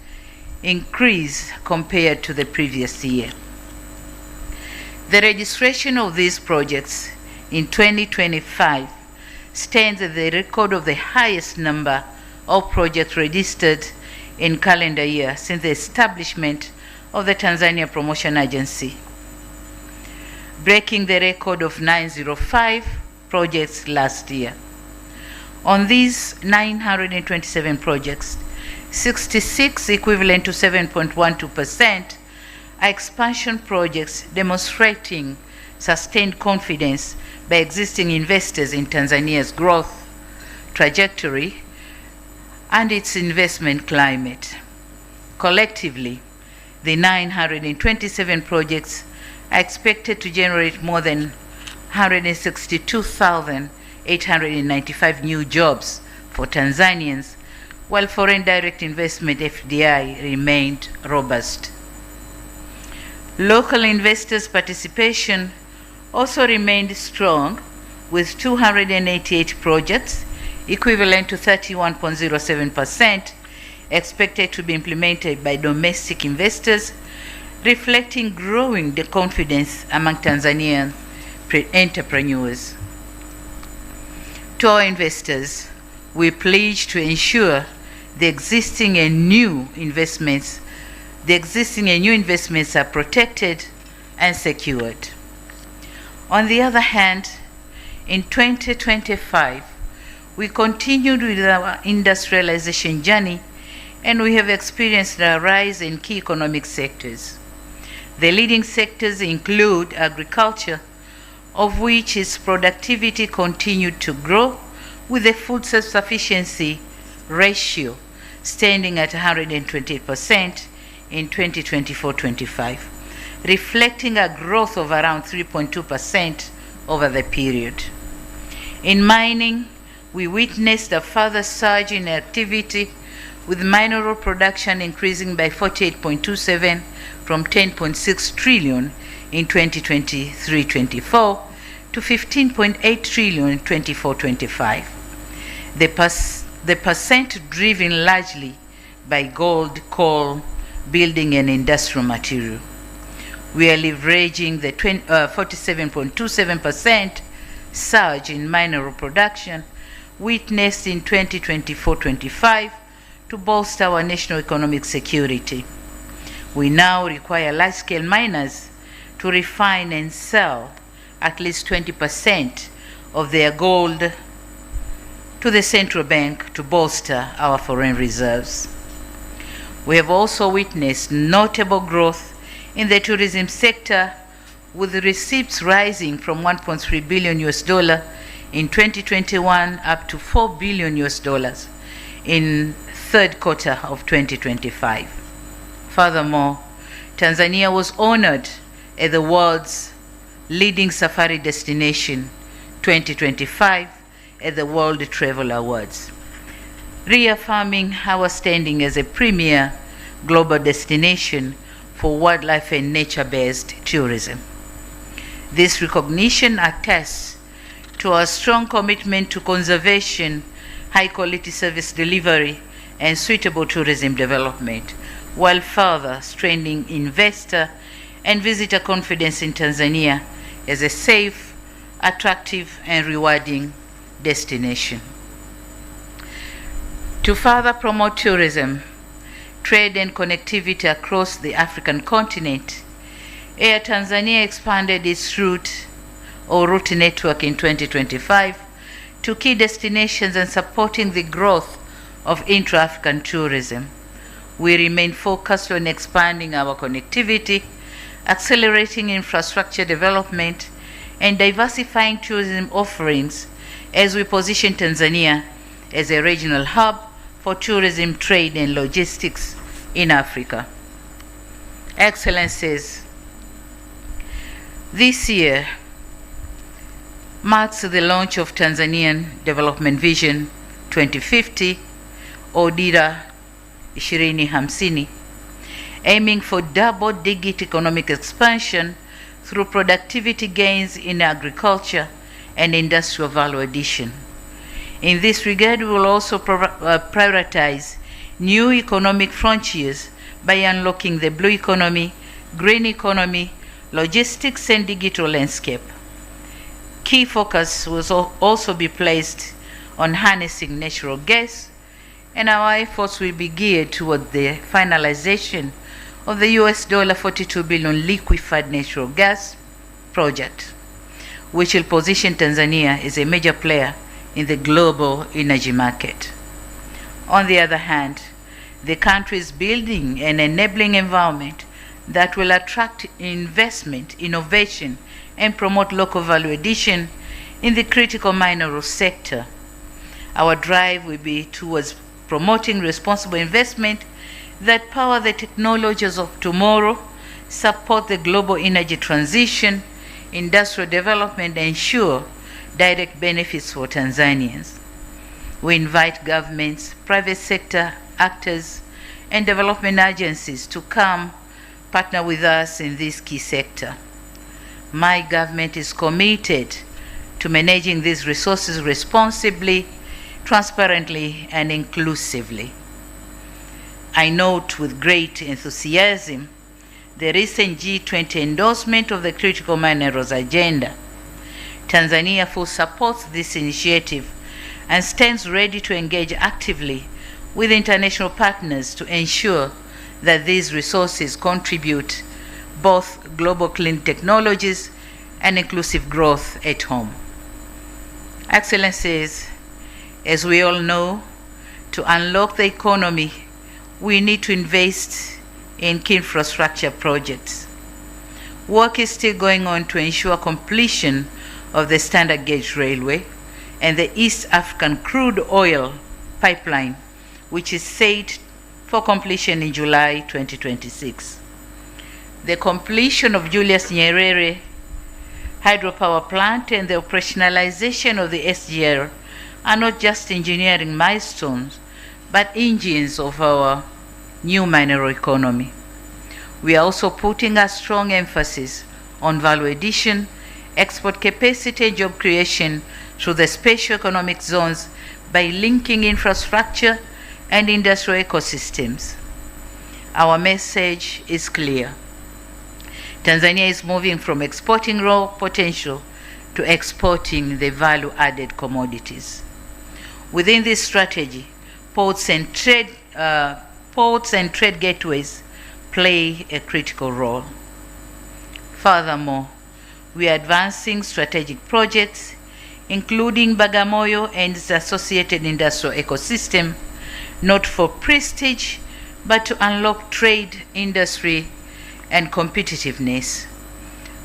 increase compared to the previous year. The registration of these projects in 2025 stands at the record of the highest number of projects registered in calendar year since the establishment of the Tanzania Promotion Agency, breaking the record of 905 projects last year. On these 927 projects, 66, equivalent to 7.12%, are expansion projects demonstrating sustained confidence by existing investors in Tanzania's growth trajectory and its investment climate. Collectively, the 927 projects are expected to generate more than 162,895 new jobs for Tanzanians, while foreign direct investment FDI remained robust. Local investors' participation also remained strong, with 288 projects, equivalent to 31.07%, expected to be implemented by domestic investors, reflecting growing confidence among Tanzanian entrepreneurs. To our investors, we pledge to ensure the existing and new investments are protected and secured. On the other hand, in 2025, we continued with our industrialization journey, and we have experienced a rise in key economic sectors. The leading sectors include agriculture, of which its productivity continued to grow, with the food self-sufficiency ratio standing at 128% in 2024-25, reflecting a growth of around 3.2% over the period. In mining, we witnessed a further surge in activity, with mineral production increasing by 48.27% from 10.6 trillion in 2023-24 to 15.8 trillion in 24-25. The percent driven largely by gold, coal, building and industrial material. We are leveraging the 47.27% surge in mineral production witnessed in 2024-25 to bolster our national economic security. We now require large-scale miners to refine and sell at least 20% of their gold to the central bank to bolster our foreign reserves. We have also witnessed notable growth in the tourism sector, with receipts rising from $1.3 billion in 2021 up to $4 billion in third quarter of 2025. Furthermore, Tanzania was honored as the world's leading safari destination 2025 at the World Travel Awards, reaffirming our standing as a premier global destination for wildlife and nature-based tourism. This recognition attests to our strong commitment to conservation, high-quality service delivery, and suitable tourism development, while further strengthening investor and visitor confidence in Tanzania as a safe, attractive, and rewarding destination. To further promote tourism, trade, and connectivity across the African continent, Air Tanzania expanded its route network in 2025 to key destinations and supporting the growth of intra-African tourism. We remain focused on expanding our connectivity, accelerating infrastructure development, and diversifying tourism offerings as we position Tanzania as a regional hub for tourism, trade, and logistics in Africa. Excellencies, this year marks the launch of Tanzanian Development Vision 2050, or Dira 2050, aiming for double-digit economic expansion through productivity gains in agriculture and industrial value addition. In this regard, we will also prioritize new economic frontiers by unlocking the blue economy, green economy, logistics, and digital landscape. Key focus will also be placed on harnessing natural gas, and our efforts will be geared toward the finalization of the $42 billion liquefied natural gas project, which will position Tanzania as a major player in the global energy market. On the other hand, the country is building an enabling environment that will attract investment, innovation, and promote local value addition in the critical mineral sector. Our drive will be towards promoting responsible investment that power the technologies of tomorrow, support the global energy transition, industrial development, and ensure direct benefits for Tanzanians. We invite governments, private sector actors, and development agencies to come partner with us in this key sector. My government is committed to managing these resources responsibly, transparently, and inclusively. I note with great enthusiasm the recent G20 endorsement of the critical minerals agenda. Tanzania fully supports this initiative and stands ready to engage actively with international partners to ensure that these resources contribute both global clean technologies and inclusive growth at home. Excellencies, as we all know, to unlock the economy, we need to invest in key infrastructure projects. Work is still going on to ensure completion of the standard gauge railway and the East African crude oil pipeline, which is set for completion in July 2026. The completion of Julius Nyerere hydropower plant and the operationalization of the SGR are not just engineering milestones, but engines of our new mineral economy. We are also putting a strong emphasis on value addition, export capacity, and job creation through the special economic zones by linking infrastructure and industrial ecosystems. Our message is clear. Tanzania is moving from exporting raw potential to exporting the value-added commodities. Within this strategy, ports and trade gateways play a critical role. Furthermore, we are advancing strategic projects, including Bagamoyo and its associated industrial ecosystem, not for prestige, but to unlock trade, industry, and competitiveness.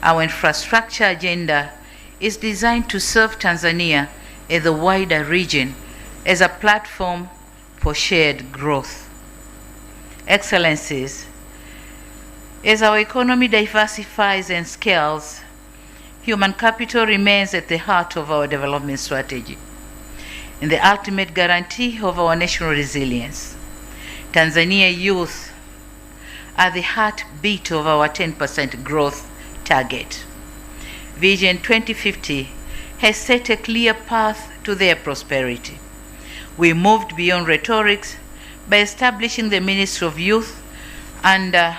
Our infrastructure agenda is designed to serve Tanzania and the wider region as a platform for shared growth. Excellencies, as our economy diversifies and scales, human capital remains at the heart of our development strategy and the ultimate guarantee of our national resilience. Tanzania youth are the heartbeat of our 10% growth target. Vision 2050 has set a clear path to their prosperity. We moved beyond rhetorics by establishing the Ministry of Youth under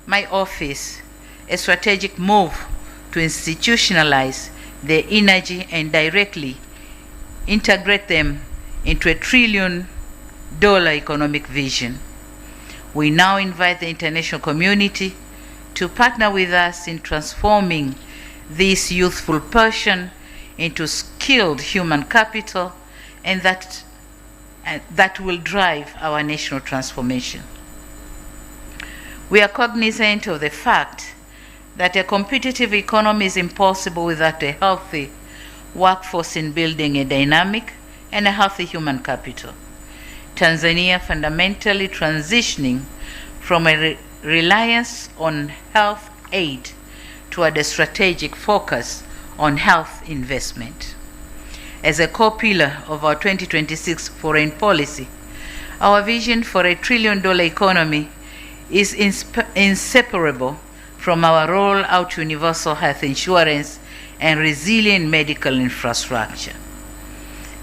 my office, a strategic move to institutionalize their energy and directly integrate them into $1 trillion economic vision. We now invite the international community to partner with us in transforming this youthful passion into skilled human capital, and that will drive our national transformation. We are cognizant of the fact that a competitive economy is impossible without a healthy workforce in building a dynamic and a healthy human capital. Tanzania fundamentally transitioning from a reliance on health aid toward a strategic focus on health investment. As a core pillar of our 2026 foreign policy, our vision for $1 trillion economy is inseparable from our rollout to universal health insurance and resilient medical infrastructure.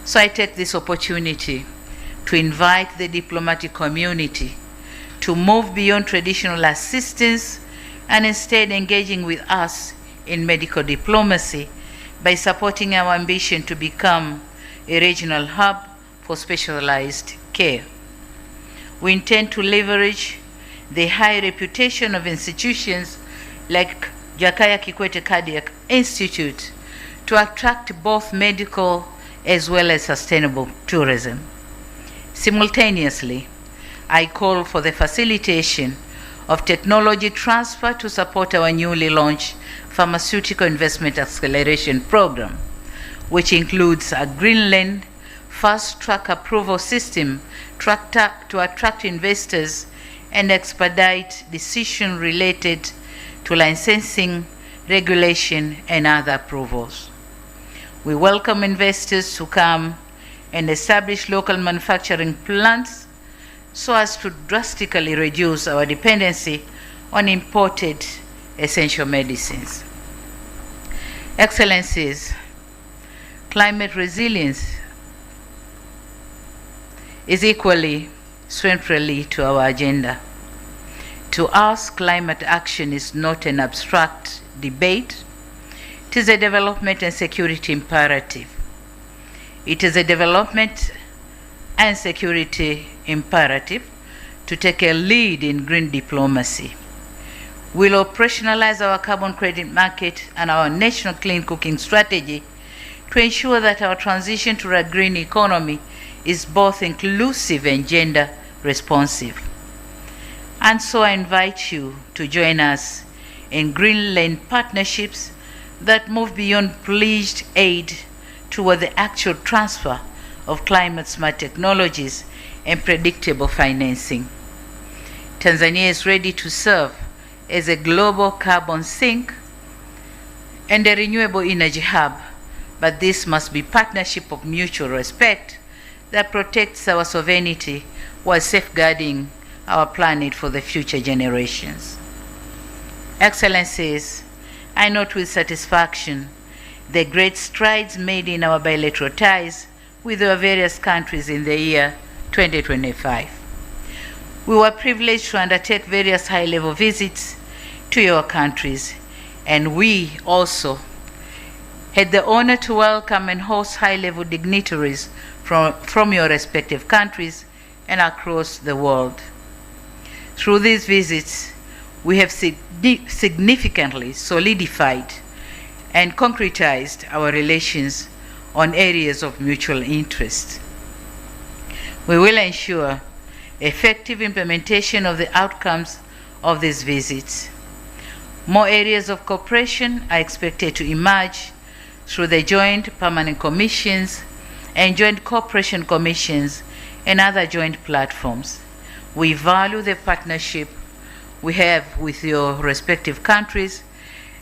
So I take this opportunity to invite the diplomatic community to move beyond traditional assistance and instead engaging with us in medical diplomacy by supporting our ambition to become a regional hub for specialized care. We intend to leverage the high reputation of institutions like Jakaya Kikwete Cardiac Institute to attract both medical as well as sustainable tourism. Simultaneously, I call for the facilitation of technology transfer to support our newly launched Pharmaceutical Investment Acceleration Program, which includes a Greenland fast-track approval system to attract investors and expedite decisions related to licensing, regulation, and other approvals. We welcome investors to come and establish local manufacturing plants so as to drastically reduce our dependency on imported essential medicines. Excellencies, climate resilience is equally centrally to our agenda. To us, climate action is not an abstract debate. It is a development and security imperative. It is a development and security imperative to take a lead in green diplomacy. We'll operationalize our carbon credit market and our national clean cooking strategy to ensure that our transition to a green economy is both inclusive and gender responsive. And so I invite you to join us in Greenland partnerships that move beyond pledged aid toward the actual transfer of climate-smart technologies and predictable financing. Tanzania is ready to serve as a global carbon sink and a renewable energy hub, but this must be partnership of mutual respect that protects our sovereignty while safeguarding our planet for the future generations. Excellencies, I note with satisfaction the great strides made in our bilateral ties with our various countries in the year 2025. We were privileged to undertake various high-level visits to your countries, and we also had the honor to welcome and host high-level dignitaries from your respective countries and across the world. Through these visits, we have significantly solidified and concretized our relations on areas of mutual interest. We will ensure effective implementation of the outcomes of these visits. More areas of cooperation are expected to emerge through the joint permanent commissions and joint cooperation commissions and other joint platforms. We value the partnership we have with your respective countries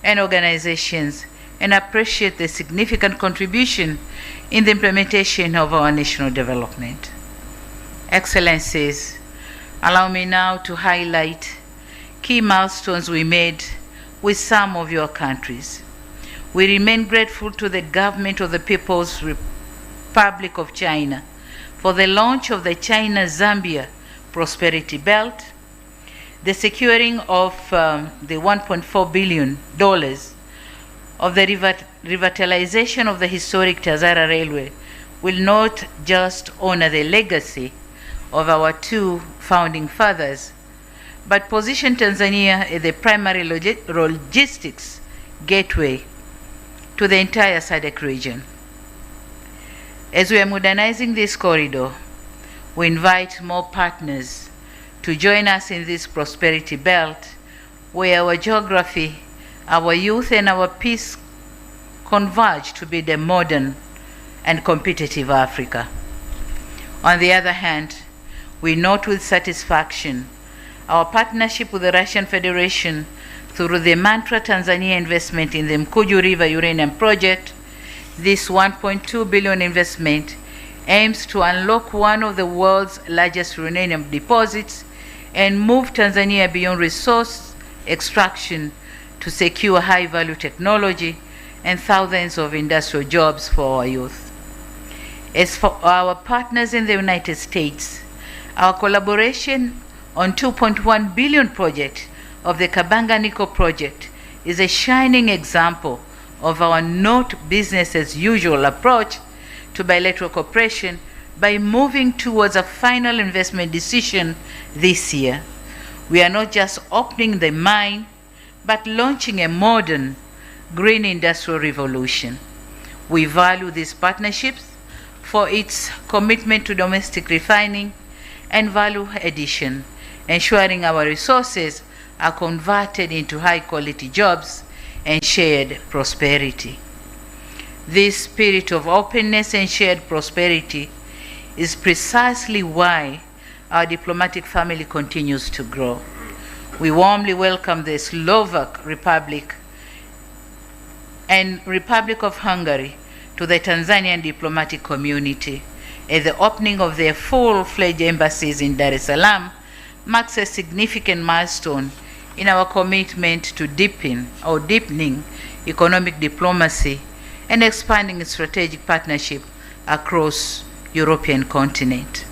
and organizations and appreciate the significant contribution in the implementation of our national development. Excellencies, allow me now to highlight key milestones we made with some of your countries. We remain grateful to the government of the People's Republic of China for the launch of the China-Zambia Prosperity Belt, the securing of the $1.4 billion of the revitalization of the historic Tazara Railway will not just honor the legacy of our two founding fathers, but position Tanzania as the primary logistics gateway to the entire SADC region. As we are modernizing this corridor, we invite more partners to join us in this prosperity belt where our geography, our youth, and our peace converge to be the modern and competitive Africa. On the other hand, we note with satisfaction our partnership with the Russian Federation through the Mantra Tanzania investment in the Mkuju River Uranium Project. This $1.2 billion investment aims to unlock one of the world's largest uranium deposits and move Tanzania beyond resource extraction to secure high-value technology and thousands of industrial jobs for our youth. As for our partners in the United States, our collaboration on 2.1 billion project of the Kabanga Nickel project is a shining example of our not business as usual approach to bilateral cooperation by moving towards a final investment decision this year. We are not just opening the mine, but launching a modern green industrial revolution. We value these partnerships for its commitment to domestic refining and value addition, ensuring our resources are converted into high-quality jobs and shared prosperity. This spirit of openness and shared prosperity is precisely why our diplomatic family continues to grow. We warmly welcome the Slovak Republic and Republic of Hungary to the Tanzanian diplomatic community, as the opening of their full-fledged embassies in Dar es Salaam marks a significant milestone in our commitment to deepening economic diplomacy and expanding strategic partnership across European continent.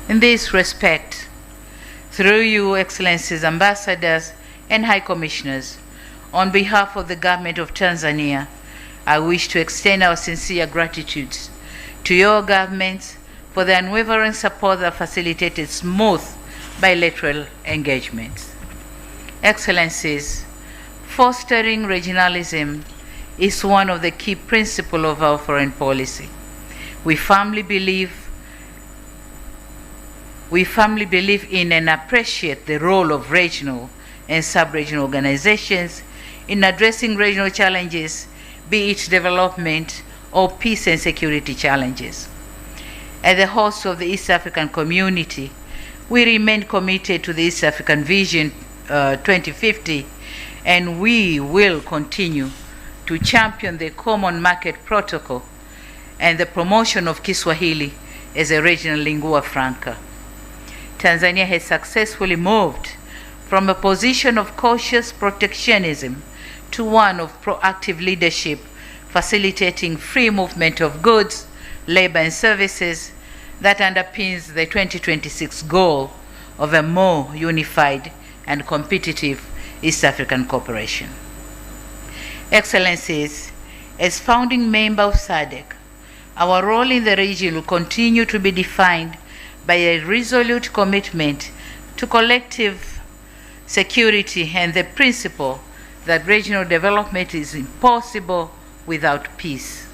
In this respect, through you, Excellencies, Ambassadors, and High Commissioners, on behalf of the Government of Tanzania, I wish to extend our sincere gratitude to your governments for the unwavering support that facilitated smooth bilateral engagements. Excellencies, fostering regionalism is one of the key principles of our foreign policy. We firmly believe in and appreciate the role of regional and sub-regional organizations in addressing regional challenges, be it development or peace and security challenges. As the host of the East African community, we remain committed to the East African Vision 2050, and we will continue to champion the Common Market Protocol and the promotion of Kiswahili as a regional lingua franca. Tanzania has successfully moved from a position of cautious protectionism to one of proactive leadership, facilitating free movement of goods, labor, and services that underpins the 2026 goal of a more unified and competitive East African cooperation. Excellencies, as founding member of SADC, our role in the region will continue to be defined by a resolute commitment to collective security and the principle that regional development is impossible without peace.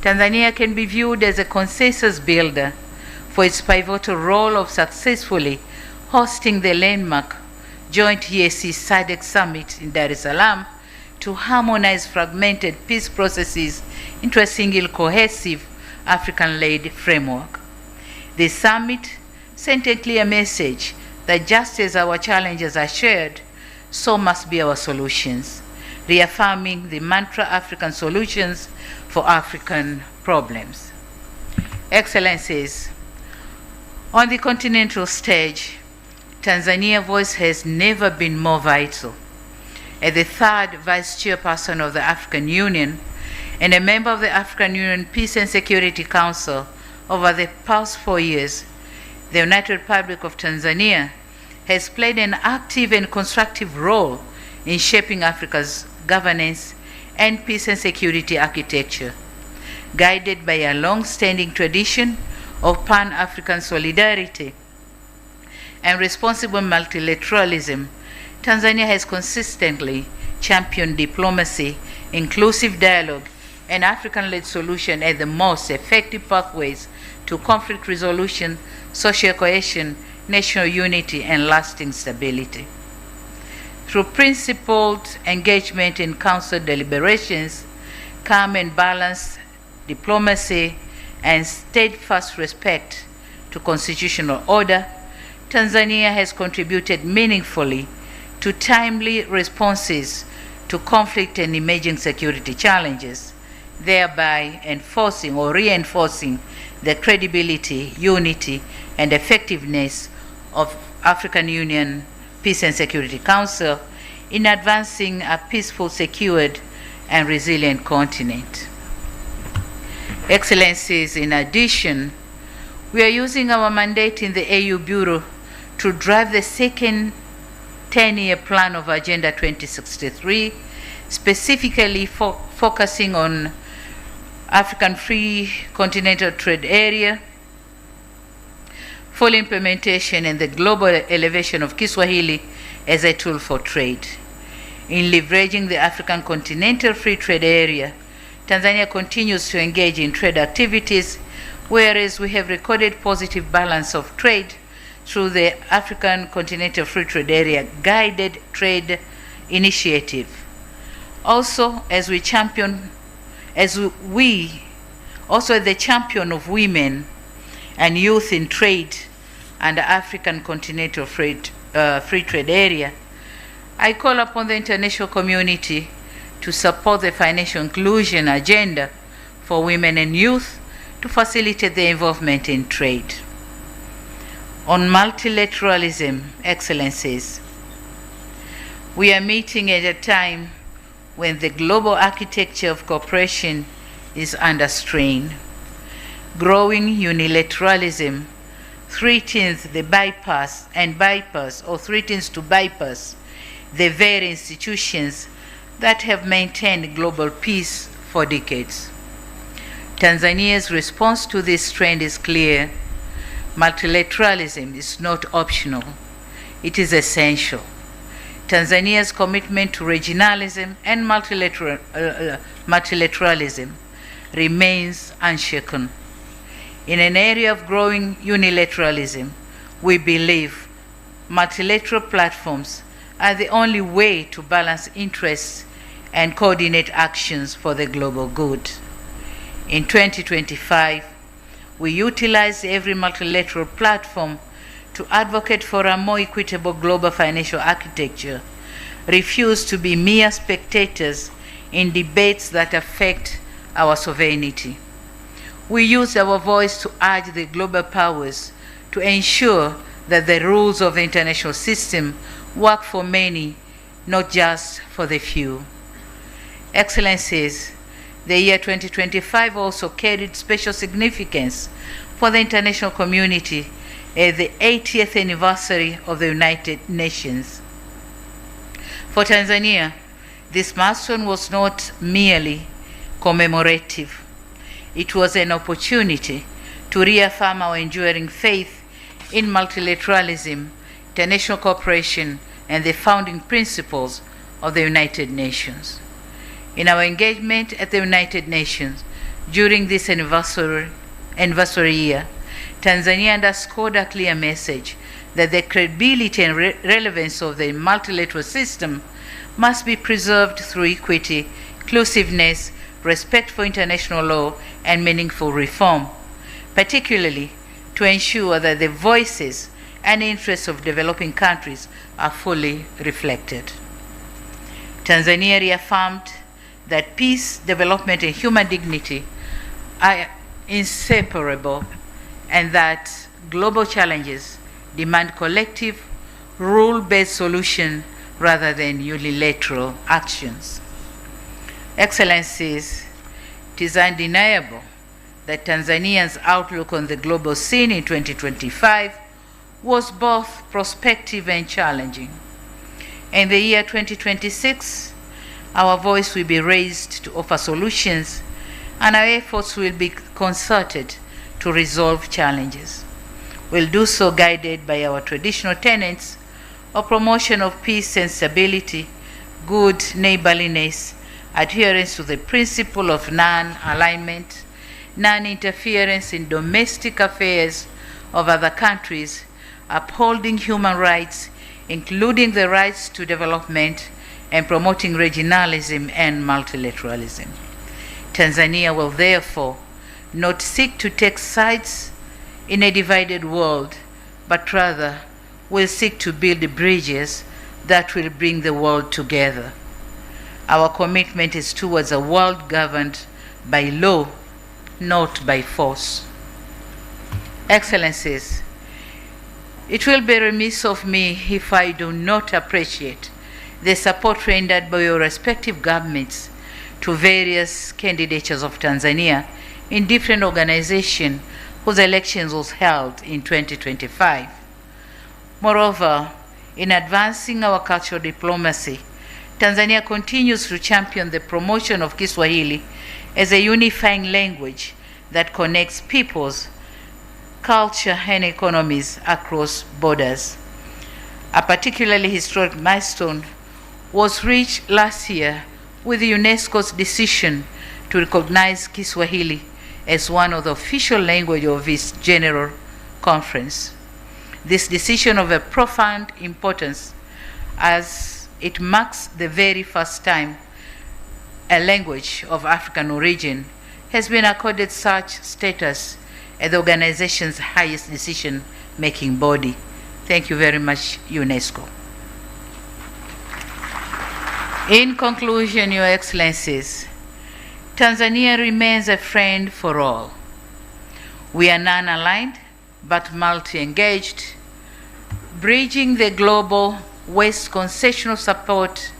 Tanzania can be viewed as a consensus builder for its pivotal role of successfully hosting the landmark joint EAC SADC Summit in Dar es Salaam to harmonize fragmented peace processes into a single cohesive African-led framework. This summit sent a clear message that just as our challenges are shared, so must be our solutions, reaffirming the mantra African solutions for African problems. Excellencies, on the continental stage, Tanzania's voice has never been more vital. As the third vice chairperson of the African Union and a member of the African Union Peace and Security Council over the past 4 years, the United Republic of Tanzania has played an active and constructive role in shaping Africa's governance and peace and security architecture. Guided by a long-standing tradition of Pan-African solidarity and responsible multilateralism, Tanzania has consistently championed diplomacy, inclusive dialogue, and African-led solution as the most effective pathways to conflict resolution, social cohesion, national unity, and lasting stability. Through principled engagement in council deliberations, calm and balanced diplomacy, and steadfast respect to constitutional order, Tanzania has contributed meaningfully to timely responses to conflict and emerging security challenges, thereby enforcing or reinforcing the credibility, unity, and effectiveness of African Union Peace and Security Council in advancing a peaceful, secured, and resilient continent. Excellencies, in addition, we are using our mandate in the AU Bureau to drive the second 10-year plan of Agenda 2063, specifically focusing on African Free Continental Trade Area, full implementation and the global elevation of Kiswahili as a tool for trade. In leveraging the African Continental Free Trade Area, Tanzania continues to engage in trade activities, whereas we have recorded positive balance of trade through the African Continental Free Trade Area Guided Trade Initiative. Also, as the champion of women and youth in trade and the African Continental Free Trade Area, I call upon the international community to support the financial inclusion agenda for women and youth to facilitate their involvement in trade. On multilateralism, Excellencies, we are meeting at a time when the global architecture of cooperation is under strain. Growing unilateralism threatens to bypass the very institutions that have maintained global peace for decades. Tanzania's response to this trend is clear. Multilateralism is not optional, it is essential. Tanzania's commitment to regionalism and multilateralism remains unshaken. In an area of growing unilateralism, we believe multilateral platforms are the only way to balance interests and coordinate actions for the global good. In 2025, we utilize every multilateral platform to advocate for a more equitable global financial architecture, refuse to be mere spectators in debates that affect our sovereignty. We use our voice to urge the global powers to ensure that the rules of the international system work for many, not just for the few. Excellencies, the year 2025 also carried special significance for the international community as the 80th anniversary of the United Nations. For Tanzania, this milestone was not merely commemorative. It was an opportunity to reaffirm our enduring faith in multilateralism, international cooperation, and the founding principles of the United Nations. In our engagement at the United Nations during this anniversary year, Tanzania underscored a clear message that the credibility and relevance of the multilateral system must be preserved through equity, inclusiveness, respect for international law, and meaningful reform, particularly to ensure that the voices and interests of developing countries are fully reflected. Tanzania reaffirmed that peace, development, and human dignity are inseparable, and that global challenges demand collective, rule-based solutions rather than unilateral actions. Excellencies, it is undeniable that Tanzania's outlook on the global scene in 2025 was both prospective and challenging. In the year 2026, our voice will be raised to offer solutions, and our efforts will be concerted to resolve challenges. We'll do so guided by our traditional tenets of promotion of peace and stability, good neighborliness, adherence to the principle of non-alignment, non-interference in domestic affairs of other countries, upholding human rights, including the rights to development, and promoting regionalism and multilateralism. Tanzania will therefore not seek to take sides in a divided world, but rather will seek to build bridges that will bring the world together. Our commitment is towards a world governed by law, not by force. Excellencies, it will be remiss of me if I do not appreciate the support rendered by your respective governments to various candidatures of Tanzania in different organizations whose elections was held in 2025. Moreover, in advancing our cultural diplomacy, Tanzania continues to champion the promotion of Kiswahili as a unifying language that connects peoples, culture, and economies across borders. A particularly historic milestone was reached last year with UNESCO's decision to recognize Kiswahili as one of the official languages of its General Conference. This decision of a profound importance, as it marks the very first time a language of African origin has been accorded such status as the organization's highest decision-making body. Thank you very much, UNESCO. In conclusion, Your Excellencies, Tanzania remains a friend for all. We are non-aligned but multi-engaged, bridging the global West concessional support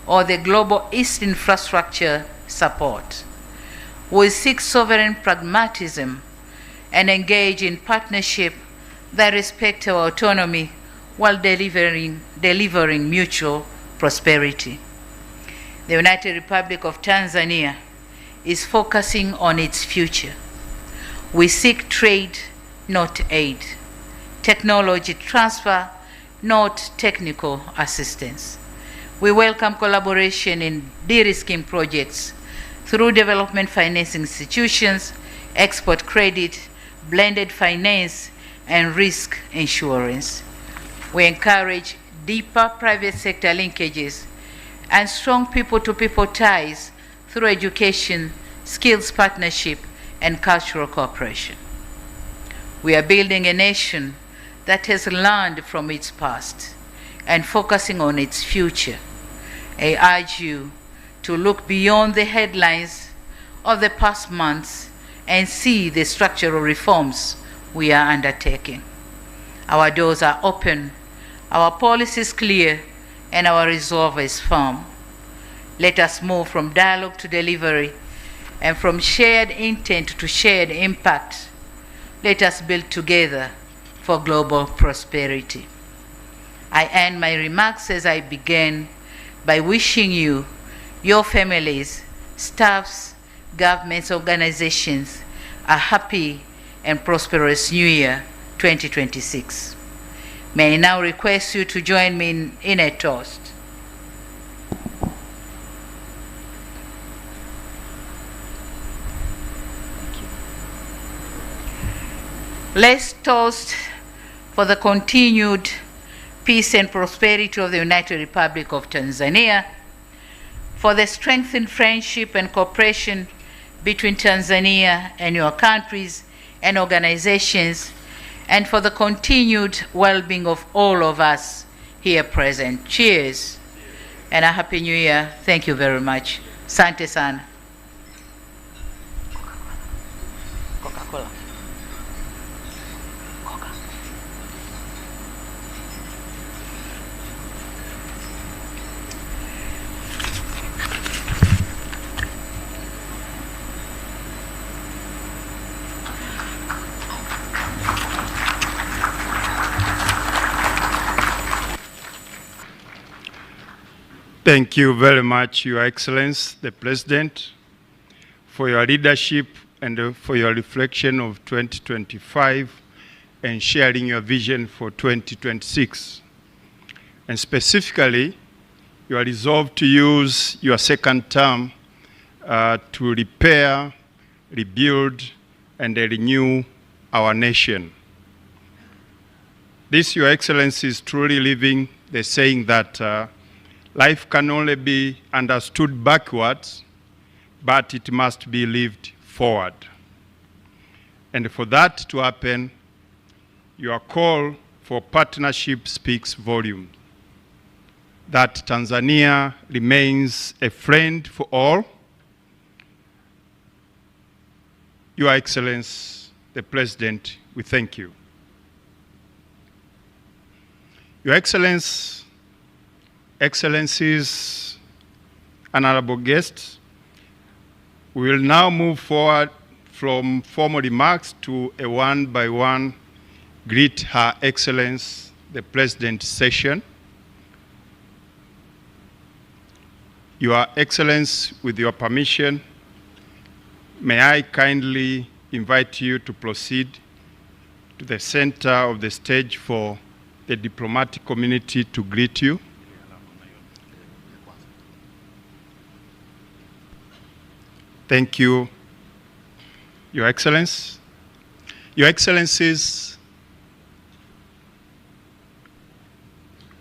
or the global East infrastructure support. We seek sovereign pragmatism and engage in partnership that respect our autonomy while delivering mutual prosperity. The United Republic of Tanzania is focusing on its future. We seek trade, not aid, technology transfer, not technical assistance. We welcome collaboration in de-risking projects through development financing institutions, export credit, blended finance, and risk insurance. We encourage deeper private sector linkages and strong people-to-people ties through education, skills partnership, and cultural cooperation. We are building a nation that has learned from its past and focusing on its future. I urge you to look beyond the headlines of the past months and see the structural reforms we are undertaking. Our doors are open, our policy is clear, and our resolve is firm. Let us move from dialogue to delivery and from shared intent to shared impact. Let us build together for global prosperity. I end my remarks as I began by wishing you, your families, staffs, governments, organizations, a happy and prosperous New Year 2026. May I now request you to join me in a toast. Let's toast for the continued peace and prosperity of the United Republic of Tanzania, for the strengthened friendship and cooperation between Tanzania and your countries and organizations, and for the continued well-being of all of us here present. Cheers, and a Happy New Year. Thank you very much. Asante sana. Coca-Cola. Thank you very much, Your Excellency, the President, for your leadership and for your reflection of 2025 and sharing your vision for 2026. And specifically, you are resolved to use your second term to repair, rebuild, and renew our nation. This, Your Excellency, is truly living the saying that life can only be understood backwards, but it must be lived forward. And for that to happen, your call for partnership speaks volumes. That Tanzania remains a friend for all. Your Excellency, the President, we thank you. Your Excellencies, honorable guests, we will now move forward from formal remarks to a one-by-one greet Her Excellency the President's session. Your Excellency, with your permission, may I kindly invite you to proceed to the center of the stage for the diplomatic community to greet you. Thank you, Your Excellency. Your Excellencies,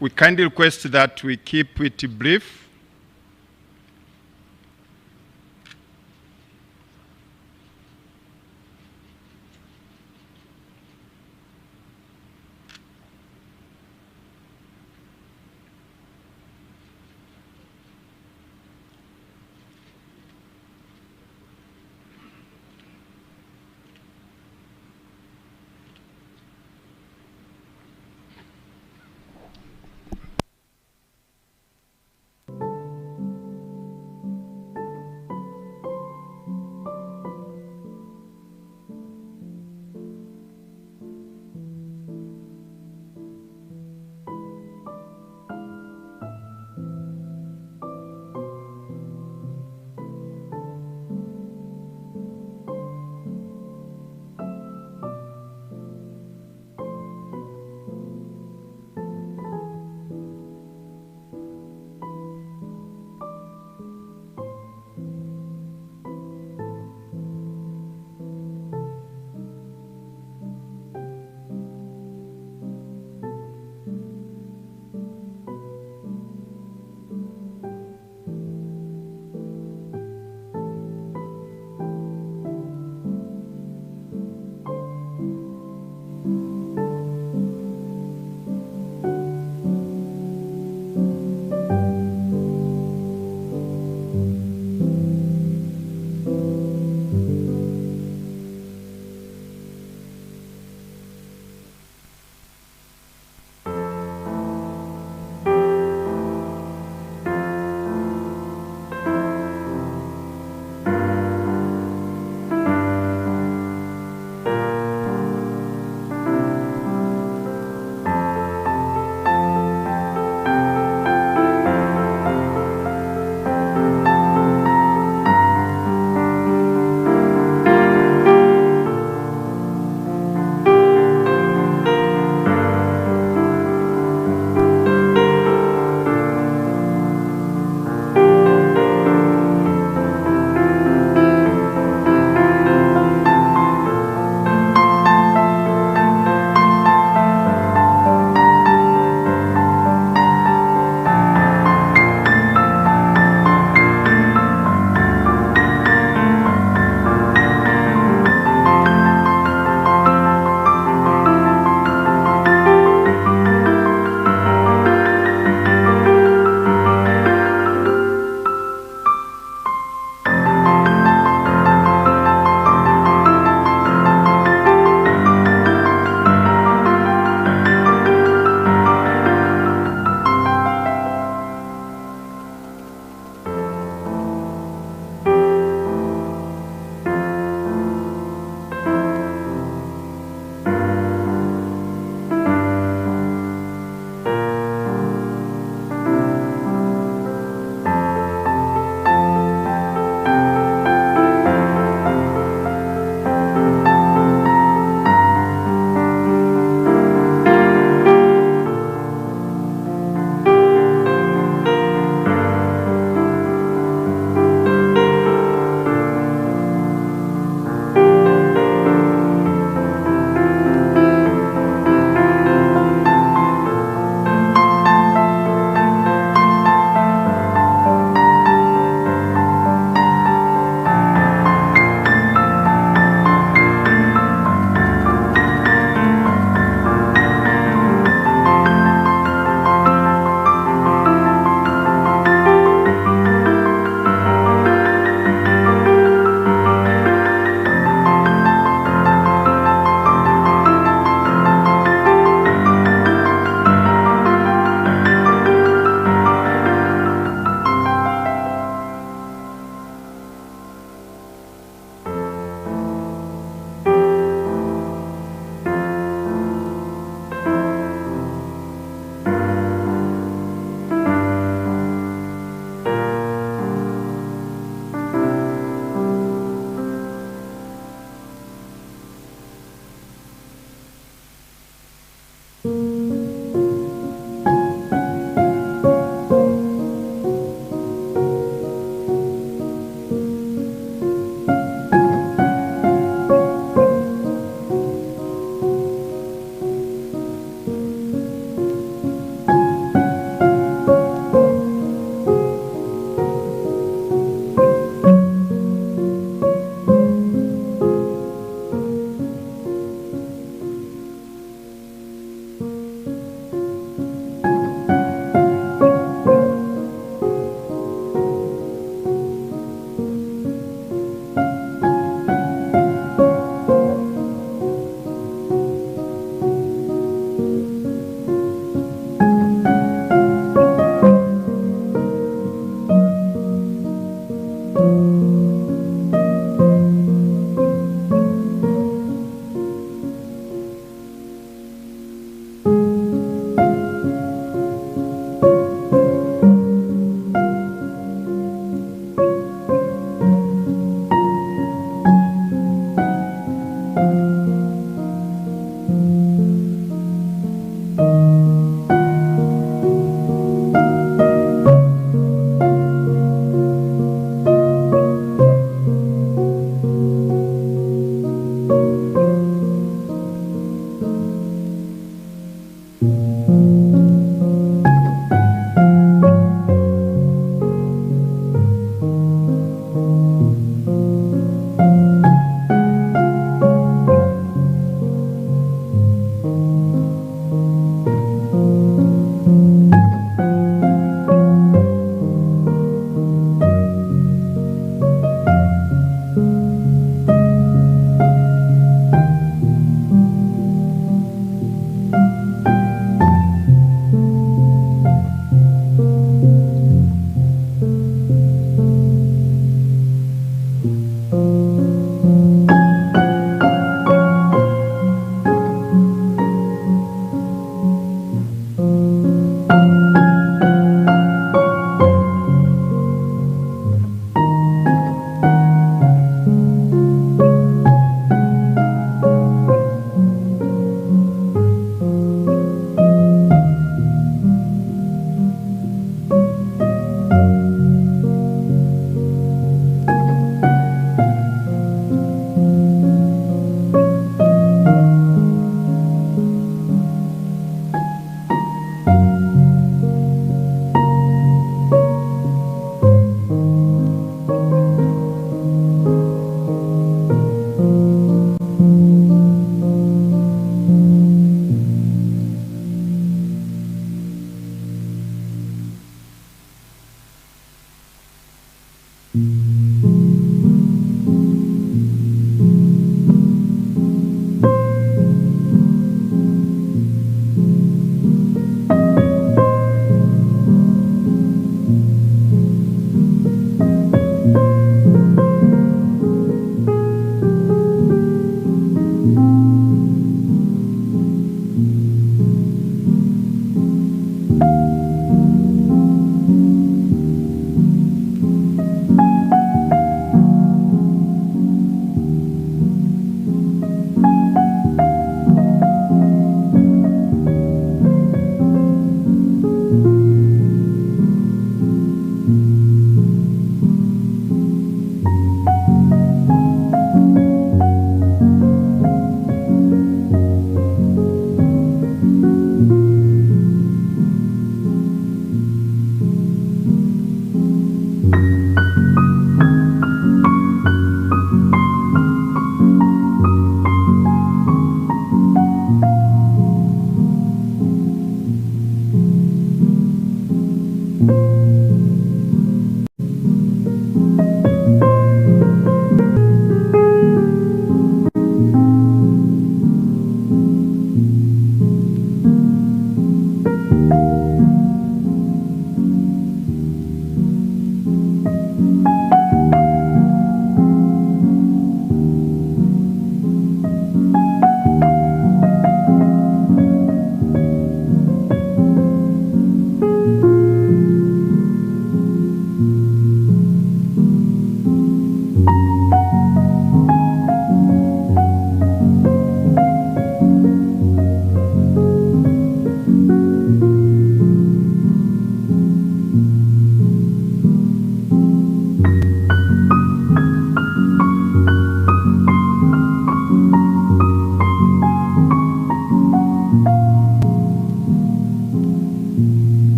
we kindly request that we keep it brief.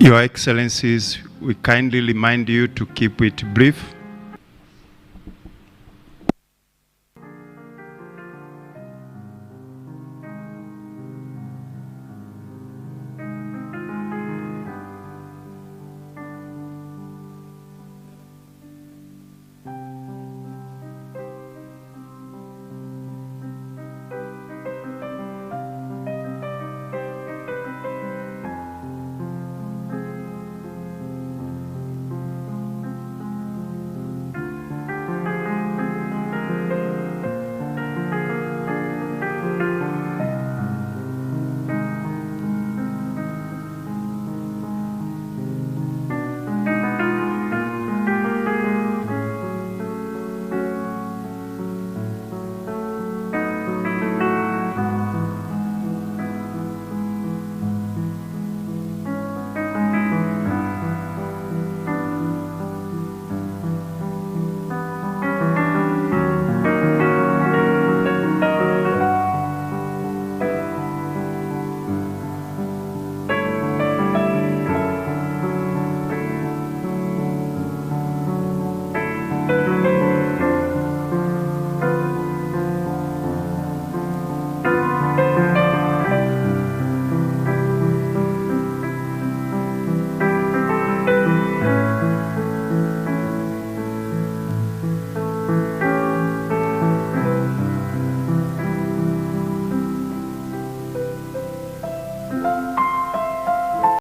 Your Excellencies, we kindly remind you to keep it brief